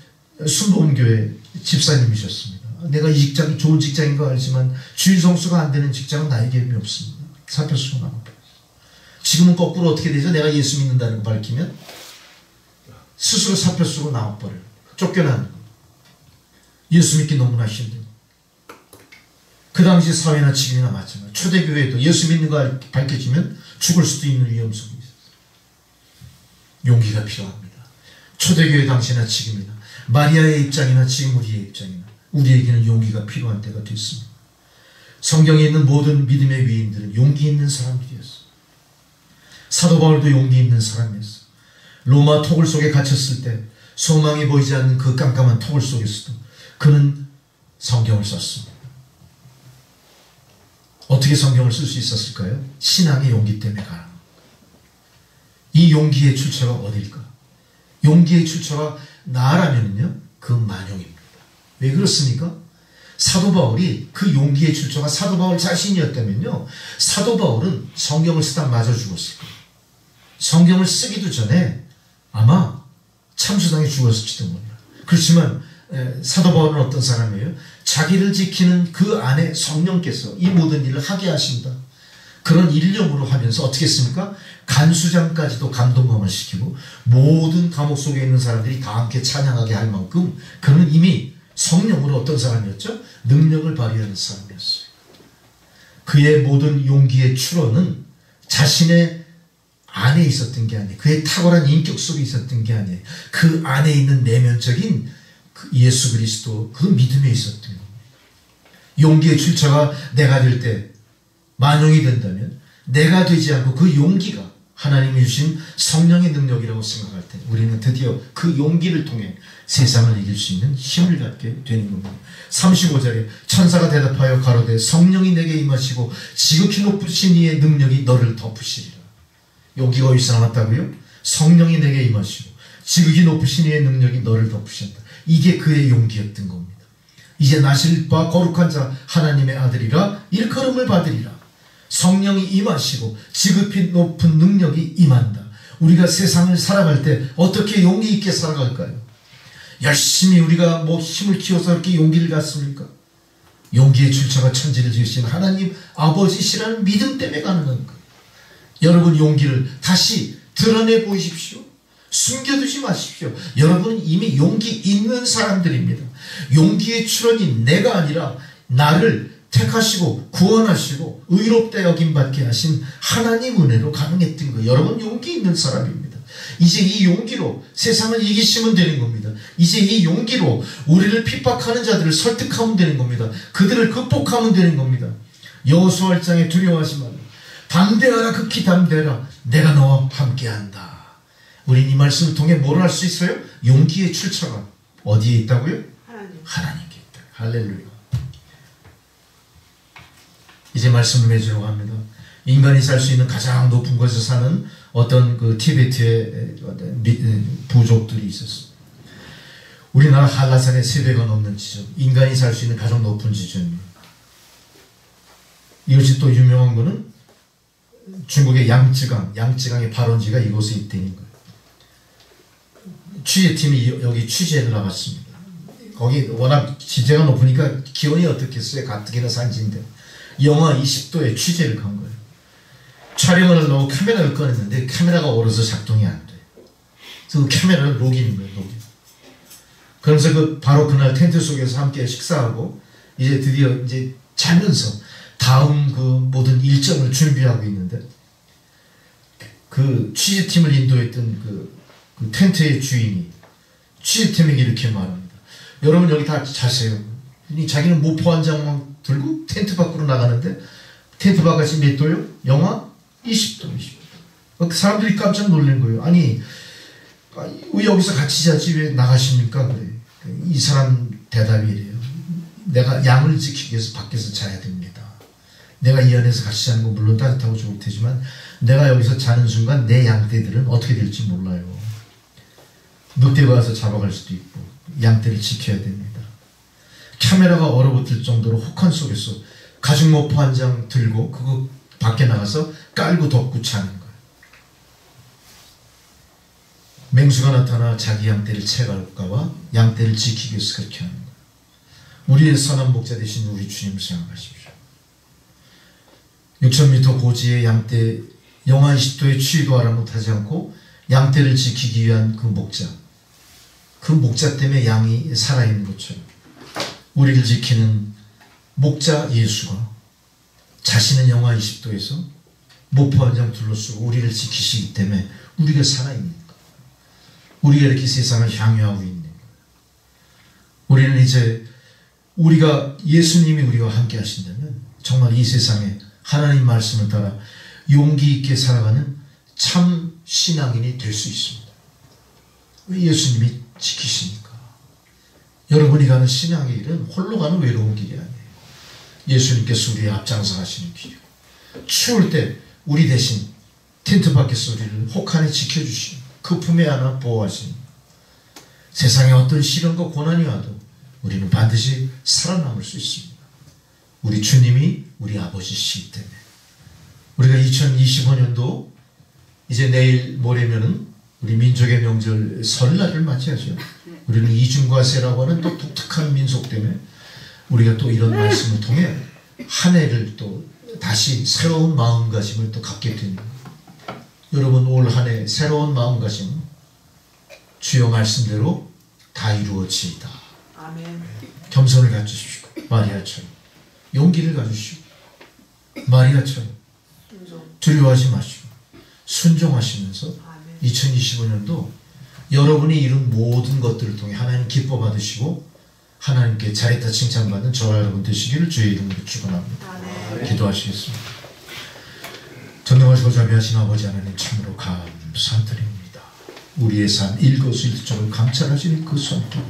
순복음교회 집사님이셨습니다. 내가 이 직장이 좋은 직장인 거 알지만 주일 성수가 안 되는 직장은 나에게 의미 없습니다. 사표 쓰고 나가버렸어요. 지금은 거꾸로 어떻게 되죠? 내가 예수 믿는다는 거 밝히면 스스로 사표 쓰고 나와버려요. 쫓겨나는 거. 예수 믿기 너무나 힘든. 그 당시 사회나 지금이나 마찬가지. 초대교회도 예수 믿는 거 밝혀지면 죽을 수도 있는 위험성이 있어요. 용기가 필요합니다. 초대교회 당시나 지금이나 마리아의 입장이나 지금 우리의 입장이나 우리에게는 용기가 필요한 때가 됐습니다. 성경에 있는 모든 믿음의 위인들은 용기 있는 사람들이었어요. 사도 바울도 용기 있는 사람이었어요. 로마 토굴 속에 갇혔을 때 소망이 보이지 않는 그 깜깜한 토굴 속에서도 그는 성경을 썼습니다. 어떻게 성경을 쓸 수 있었을까요? 신앙의 용기 때문에 가는 겁니다. 이 용기의 출처가 어딜까? 용기의 출처가 나라면요, 그 만용입니다. 왜 그렇습니까? 사도 바울이 그 용기의 출처가 사도 바울 자신이었다면요, 사도 바울은 성경을 쓰다 맞아 죽었을 거예요. 성경을 쓰기도 전에 아마 참수당해 죽었을지도 몰라요. 그렇지만 사도 바울은 어떤 사람이에요? 자기를 지키는 그 안에 성령께서 이 모든 일을 하게 하신다. 그런 일념으로 하면서 어떻게 했습니까? 간수장까지도 감동감을 시키고 모든 감옥 속에 있는 사람들이 다 함께 찬양하게 할 만큼 그는 이미 성령으로 어떤 사람이었죠? 능력을 발휘하는 사람이었어요. 그의 모든 용기의 출원은 자신의 안에 있었던 게 아니에요. 그의 탁월한 인격 속에 있었던 게 아니에요. 그 안에 있는 내면적인 그 예수 그리스도 그 믿음에 있었던 겁니다. 용기의 출처가 내가 될 때 만용이 된다면 내가 되지 않고 그 용기가 하나님이 주신 성령의 능력이라고 생각할 때 우리는 드디어 그 용기를 통해 세상을 이길 수 있는 힘을 갖게 되는 겁니다. 35절에 천사가 대답하여 가로되 성령이 내게 임하시고 지극히 높으신 이의 능력이 너를 덮으시리라. 용기가 어디서 나왔다고요? 성령이 내게 임하시고 지극히 높으신 이의 능력이 너를 덮으신다. 이게 그의 용기였던 겁니다. 이제 나실 바 거룩한 자 하나님의 아들이라 일컬음을 받으리라. 성령이 임하시고 지극히 높은 능력이 임한다. 우리가 세상을 살아갈 때 어떻게 용기 있게 살아갈까요? 열심히 우리가 뭐 힘을 키워서 이렇게 용기를 갖습니까? 용기의 출처가 천지를 지으신 하나님 아버지시라는 믿음 때문에 가능한 거예요. 여러분 용기를 다시 드러내 보이십시오. 숨겨두지 마십시오. 여러분은 이미 용기 있는 사람들입니다. 용기의 출원이 내가 아니라 나를 택하시고 구원하시고 의롭다 여김받게 하신 하나님 은혜로 가능했던 거예요. 여러분 용기 있는 사람입니다. 이제 이 용기로 세상을 이기시면 되는 겁니다. 이제 이 용기로 우리를 핍박하는 자들을 설득하면 되는 겁니다. 그들을 극복하면 되는 겁니다. 여호수아 1장에 두려워하지 말라. 담대하라 극히 담대하라. 내가 너와 함께한다. 우린 이 말씀을 통해 뭘 할 수 있어요? 용기의 출처가 어디에 있다고요? 하나님께 있다. 할렐루야. 이제 말씀을 맺으려고 합니다. 인간이 살 수 있는 가장 높은 곳에 사는 어떤 그 티베트의 부족들이 있었습니다. 우리나라 한라산의 3배가 넘는 지점, 인간이 살 수 있는 가장 높은 지점입니다. 이것이 또 유명한 거는 중국의 양쯔강의 발원지가 이곳에 있다는 거예요. 취재팀이 여기 취재를 나갔습니다. 거기 워낙 지대가 높으니까 기온이 어떻겠어요? 가뜩이나 산지인데 영하 20도에 취재를 간 거예요. 촬영을 하려고 카메라를 꺼냈는데 카메라가 얼어서 작동이 안 돼. 그래서 그 카메라를 녹이는 거예요. 녹이. 그러면서 바로 그날 텐트 속에서 함께 식사하고 이제 드디어 이제 자면서 다음 그 모든 일정을 준비하고 있는데 그 취재팀을 인도했던 그 텐트의 주인이 취재팀에게 이렇게 말합니다. 여러분 여기 다 자세요. 자기는 모포 한 장만 들고 텐트 밖으로 나가는데 텐트 바깥이 몇 도요? 영하 20도. 사람들이 깜짝 놀란 거예요. 아니 왜 여기서 같이 자지 왜 나가십니까? 그래. 이 사람 대답이 이래요. 내가 양을 지키기 위해서 밖에서 자야 됩니다. 내가 이 안에서 같이 자는 건 물론 따뜻하고 좋을 테지만 내가 여기서 자는 순간 내 양떼들은 어떻게 될지 몰라요. 늑대가 와서 잡아갈 수도 있고 양떼를 지켜야 됩니다. 카메라가 얼어붙을 정도로 혹한 속에서 가죽 모포 한 장 들고 그거 밖에 나가서 깔고 덮고 자는 거예요. 맹수가 나타나 자기 양떼를 채갈까봐 양떼를 지키기 위해서 그렇게 하는 거예요. 우리의 선한 목자 되신 우리 주님을 생각하십시오. 6,000m 고지의 양떼 영하 20도의 추위도 아랑곳하지 않고 양떼를 지키기 위한 그 목자 때문에 양이 살아있는 것처럼 우리를 지키는 목자 예수가 자신은 영하 20도에서 모포 한 장 둘러쓰고 우리를 지키시기 때문에 우리가 살아있는 거예요. 우리가 이렇게 세상을 향유하고 있는 거예요. 우리는 이제 우리가 예수님이 우리와 함께 하신다면 정말 이 세상에 하나님 말씀을 따라 용기 있게 살아가는 참 신앙인이 될 수 있습니다. 왜 예수님이 지키시니까. 여러분이 가는 신앙의 길은 홀로 가는 외로운 길이 아니에요. 예수님께서 우리의 앞장서 가시는 길이고 추울 때 우리 대신 텐트 밖에서 우리를 혹한에 지켜주시고 그 품에 안아 보호하시는 세상에 어떤 시련과 고난이 와도 우리는 반드시 살아남을 수 있습니다. 우리 주님이 우리 아버지시기 때문에 우리가 2025년도 이제 내일 모레면은 우리 민족의 명절 설날을 맞이하죠. 우리는 이중과세라고 하는 또 독특한 민속 때문에 우리가 또 이런 말씀을 통해 한 해를 또 다시 새로운 마음가짐을 또 갖게 됩니다. 여러분 올 한 해 새로운 마음가짐은 주여 말씀대로 다 이루어지이다. 아멘. 겸손을 가지십시오. 마리아처럼 용기를 가지시고 마리아처럼 두려워하지 마시고 순종하시면서 2025년도 여러분이 이룬 모든 것들을 통해 하나님 기뻐 받으시고 하나님께 잘했다 칭찬받는 저와 여러분 되시기를 주의 이름으로 축원합니다. 기도하시겠습니다. 전능하시고 자비하신 아버지 하나님 참으로 감사드립니다. 우리의 삶 일거수일투족을 감찰하시는 그 손길이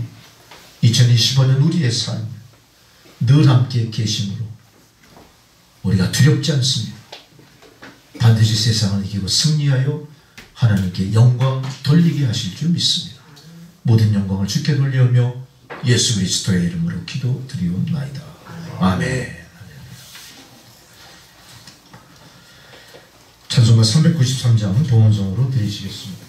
2025년 우리의 삶 늘 함께 계심으로 우리가 두렵지 않습니다. 반드시 세상을 이기고 승리하여 하나님께 영광 돌리게 하실 줄 믿습니다. 모든 영광을 주께 돌리오며 예수 그리스도의 이름으로 기도드리옵나이다. 아멘. 찬송가 393장은 동원성으로 드리시겠습니다.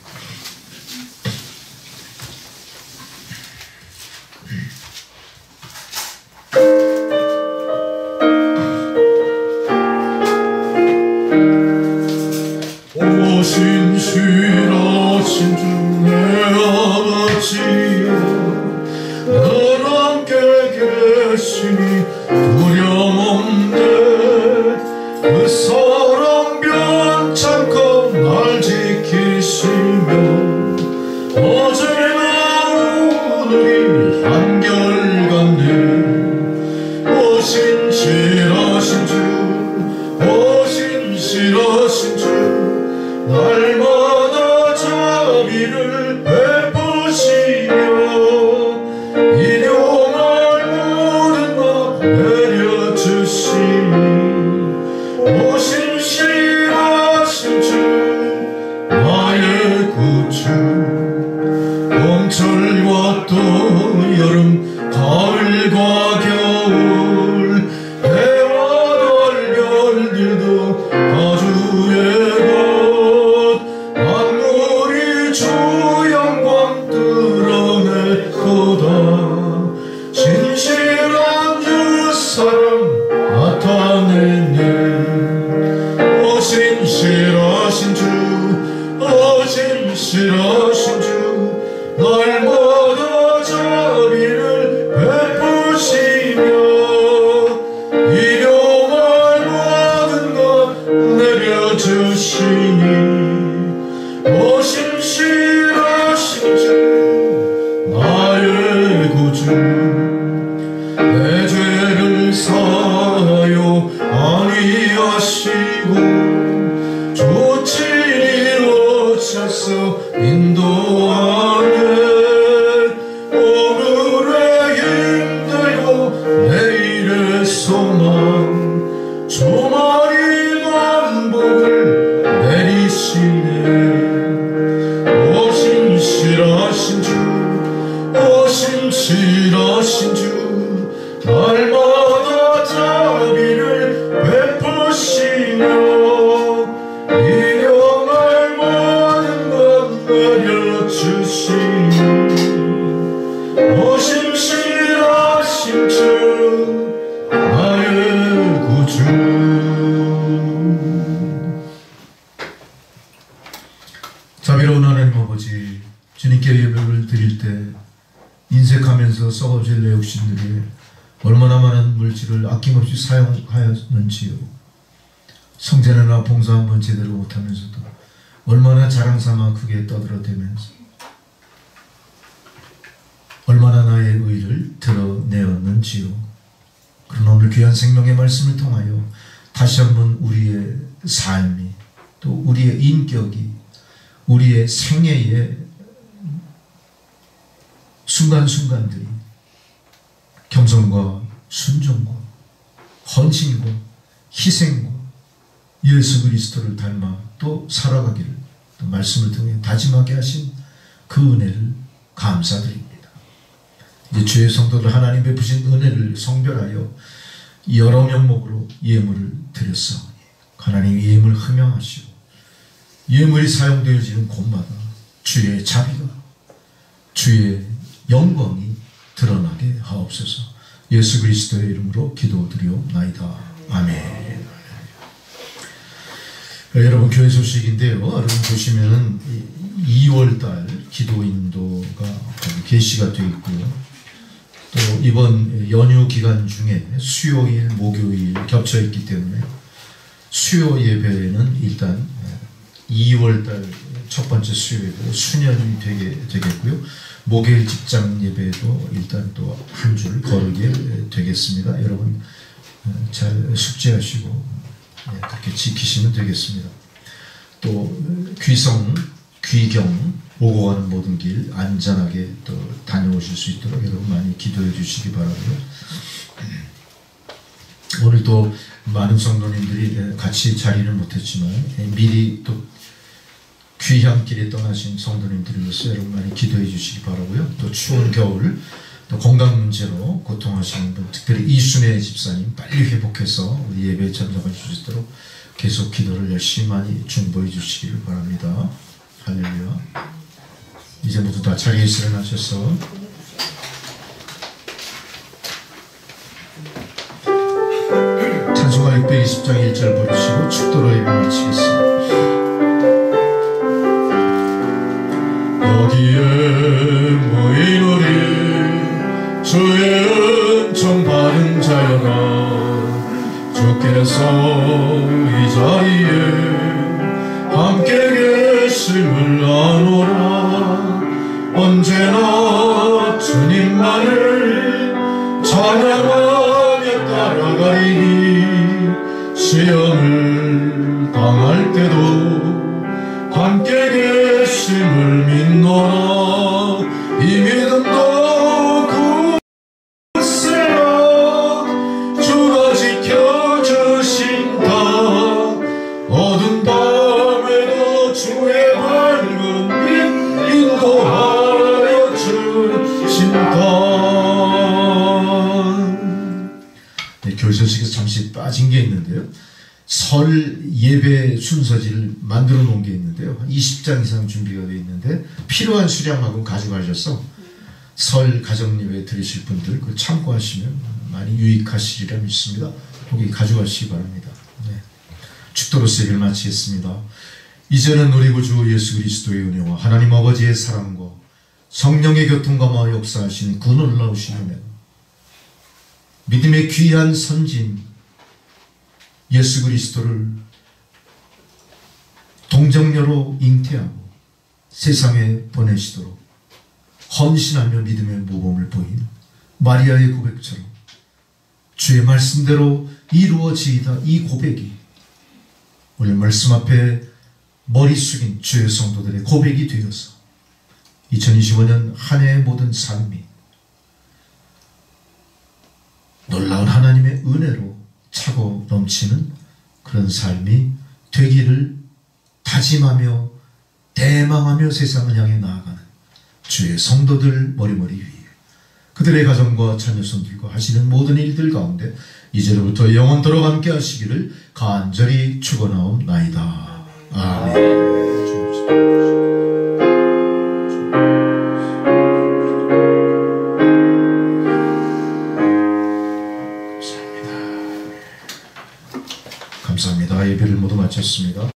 신실하신 주 내 아버지여 늘 함께 계시니 두려움없네 그 사랑 변창껏 날 지키시며 어제나 오늘이 한결같네 오 신실하신 주 날마다 자비를 베푸시며 일용할 모든 것 내려주시니 오 신실하신 주 나의 구주 봄철과 또 여름 가을과 겨울 해와 달 별들도 다 주의 주 영광 드러내도다 신실한 주 사랑 나타내네 오 신실하신 주시니 오심실하신 주 나의 구주 내 죄를 사하여 안위하시고 조치니 오셔서 인도하네 오늘의 힘들고 내일의 소망 주말이 만복을 내리시네 오심실하신 주 오심실하신 주 날마다 자비를 베푸시며 일용할 모든 것 내려주시니 오심실하신 주 나의 구주 자비로운 하나님 아버지 주님께 예배를 드릴 때 인색하면서 썩어질 내 욕심들이 얼마나 많은 물질을 아낌없이 사용하였는지요. 성전이나 봉사 한번 제대로 못하면서도 얼마나 자랑삼아 크게 떠들어대면서 얼마나 나의 의를 드러내었는지요. 그러나 오늘 귀한 생명의 말씀을 통하여 다시 한번 우리의 삶이 또 우리의 인격이 우리의 생애의 순간순간들이 겸손과 순종과 헌신과 희생과 예수 그리스도를 닮아 또 살아가기를 또 말씀을 통해 다짐하게 하신 그 은혜를 감사드립니다. 이제 주의 성도들 하나님 베푸신 은혜를 성별하여 여러 명목으로 예물을 드렸사오니 하나님 예물 흠양하시고 예물이 사용되어지는 곳마다 주의 자비가 주의 영광이 드러나게 하옵소서. 예수 그리스도의 이름으로 기도드리옵나이다. 아멘. 여러분 교회 소식인데요. 여러분 보시면은 2월달 기도인도가 게시가 되어 있고요. 또 이번 연휴 기간 중에 수요일, 목요일 겹쳐 있기 때문에 수요 예배는 일단 2월달 첫 번째 수요 예배 수년이 되겠고요. 목요일 직장 예배도 일단 또 한 줄 거르게 되겠습니다. 여러분 잘 숙지하시고 그렇게 지키시면 되겠습니다. 또 귀성, 귀경 오고 가는 모든 길 안전하게 또 다녀오실 수 있도록 여러분 많이 기도해 주시기 바라고요. 오늘 또 많은 성도님들이 같이 자리는 못했지만 미리 또 귀향길에 떠나신 성도님들로서 여러분 많이 기도해 주시기 바라고요. 또 추운 겨울 또 건강 문제로 고통하시는 분, 특별히 이순애 집사님 빨리 회복해서 우리 예배에 참석할 수 있도록 계속 기도를 열심히 많이 중보해 주시기를 바랍니다. 할렐루야. 이제 모두 다 자리에 일어나셔서 찬송가 620장 1절 부르시고 축도로 예배 마치겠습니다. 여기에 모인 우리 주의 은총 받은 자여라 주께서 이 자리에 함께 계심을 아노라 언제나 주님만을 찬양하며 따라가리니 시험을 당할 때도 함께 계심을 믿노라 이 믿음도 굳세라 주가 지켜주신다 어두운 밤에도 주의 밝은 빛 인도하여 주신다. 네, 교회 소식에서 잠시 빠진 게 있는데요. 설 예배 순서지를 만들어 놓은 게 있는데요. 20장 이상 준비가 되어 있는데 필요한 수량만큼 가져가셔서 설 가정 예배 드리실 분들 그 참고하시면 많이 유익하시리라 믿습니다. 거기 가져가시기 바랍니다. 네. 축도로서 예배를 마치겠습니다. 이제는 우리 구주 예수 그리스도의 은혜와 하나님 아버지의 사랑과 성령의 교통감화 역사하시는 그 놀라우신 은혜 믿음의 귀한 선진 예수 그리스도를 동정녀로 잉태하고 세상에 보내시도록 헌신하며 믿음의 모범을 보인 마리아의 고백처럼 주의 말씀대로 이루어지이다. 이 고백이 오늘 말씀 앞에 머리 숙인 주의 성도들의 고백이 되어서 2025년 한 해의 모든 삶이 놀라운 하나님의 은혜로 차고 넘치는 그런 삶이 되기를 다짐하며 대망하며 세상을 향해 나아가는 주의 성도들 머리머리 위에 그들의 가정과 자녀손들과 하시는 모든 일들 가운데 이제로부터 영원토록 함께 하시기를 간절히 축원하옵나이다. 아멘. 감사합니다. 예배를 모두 마쳤습니다.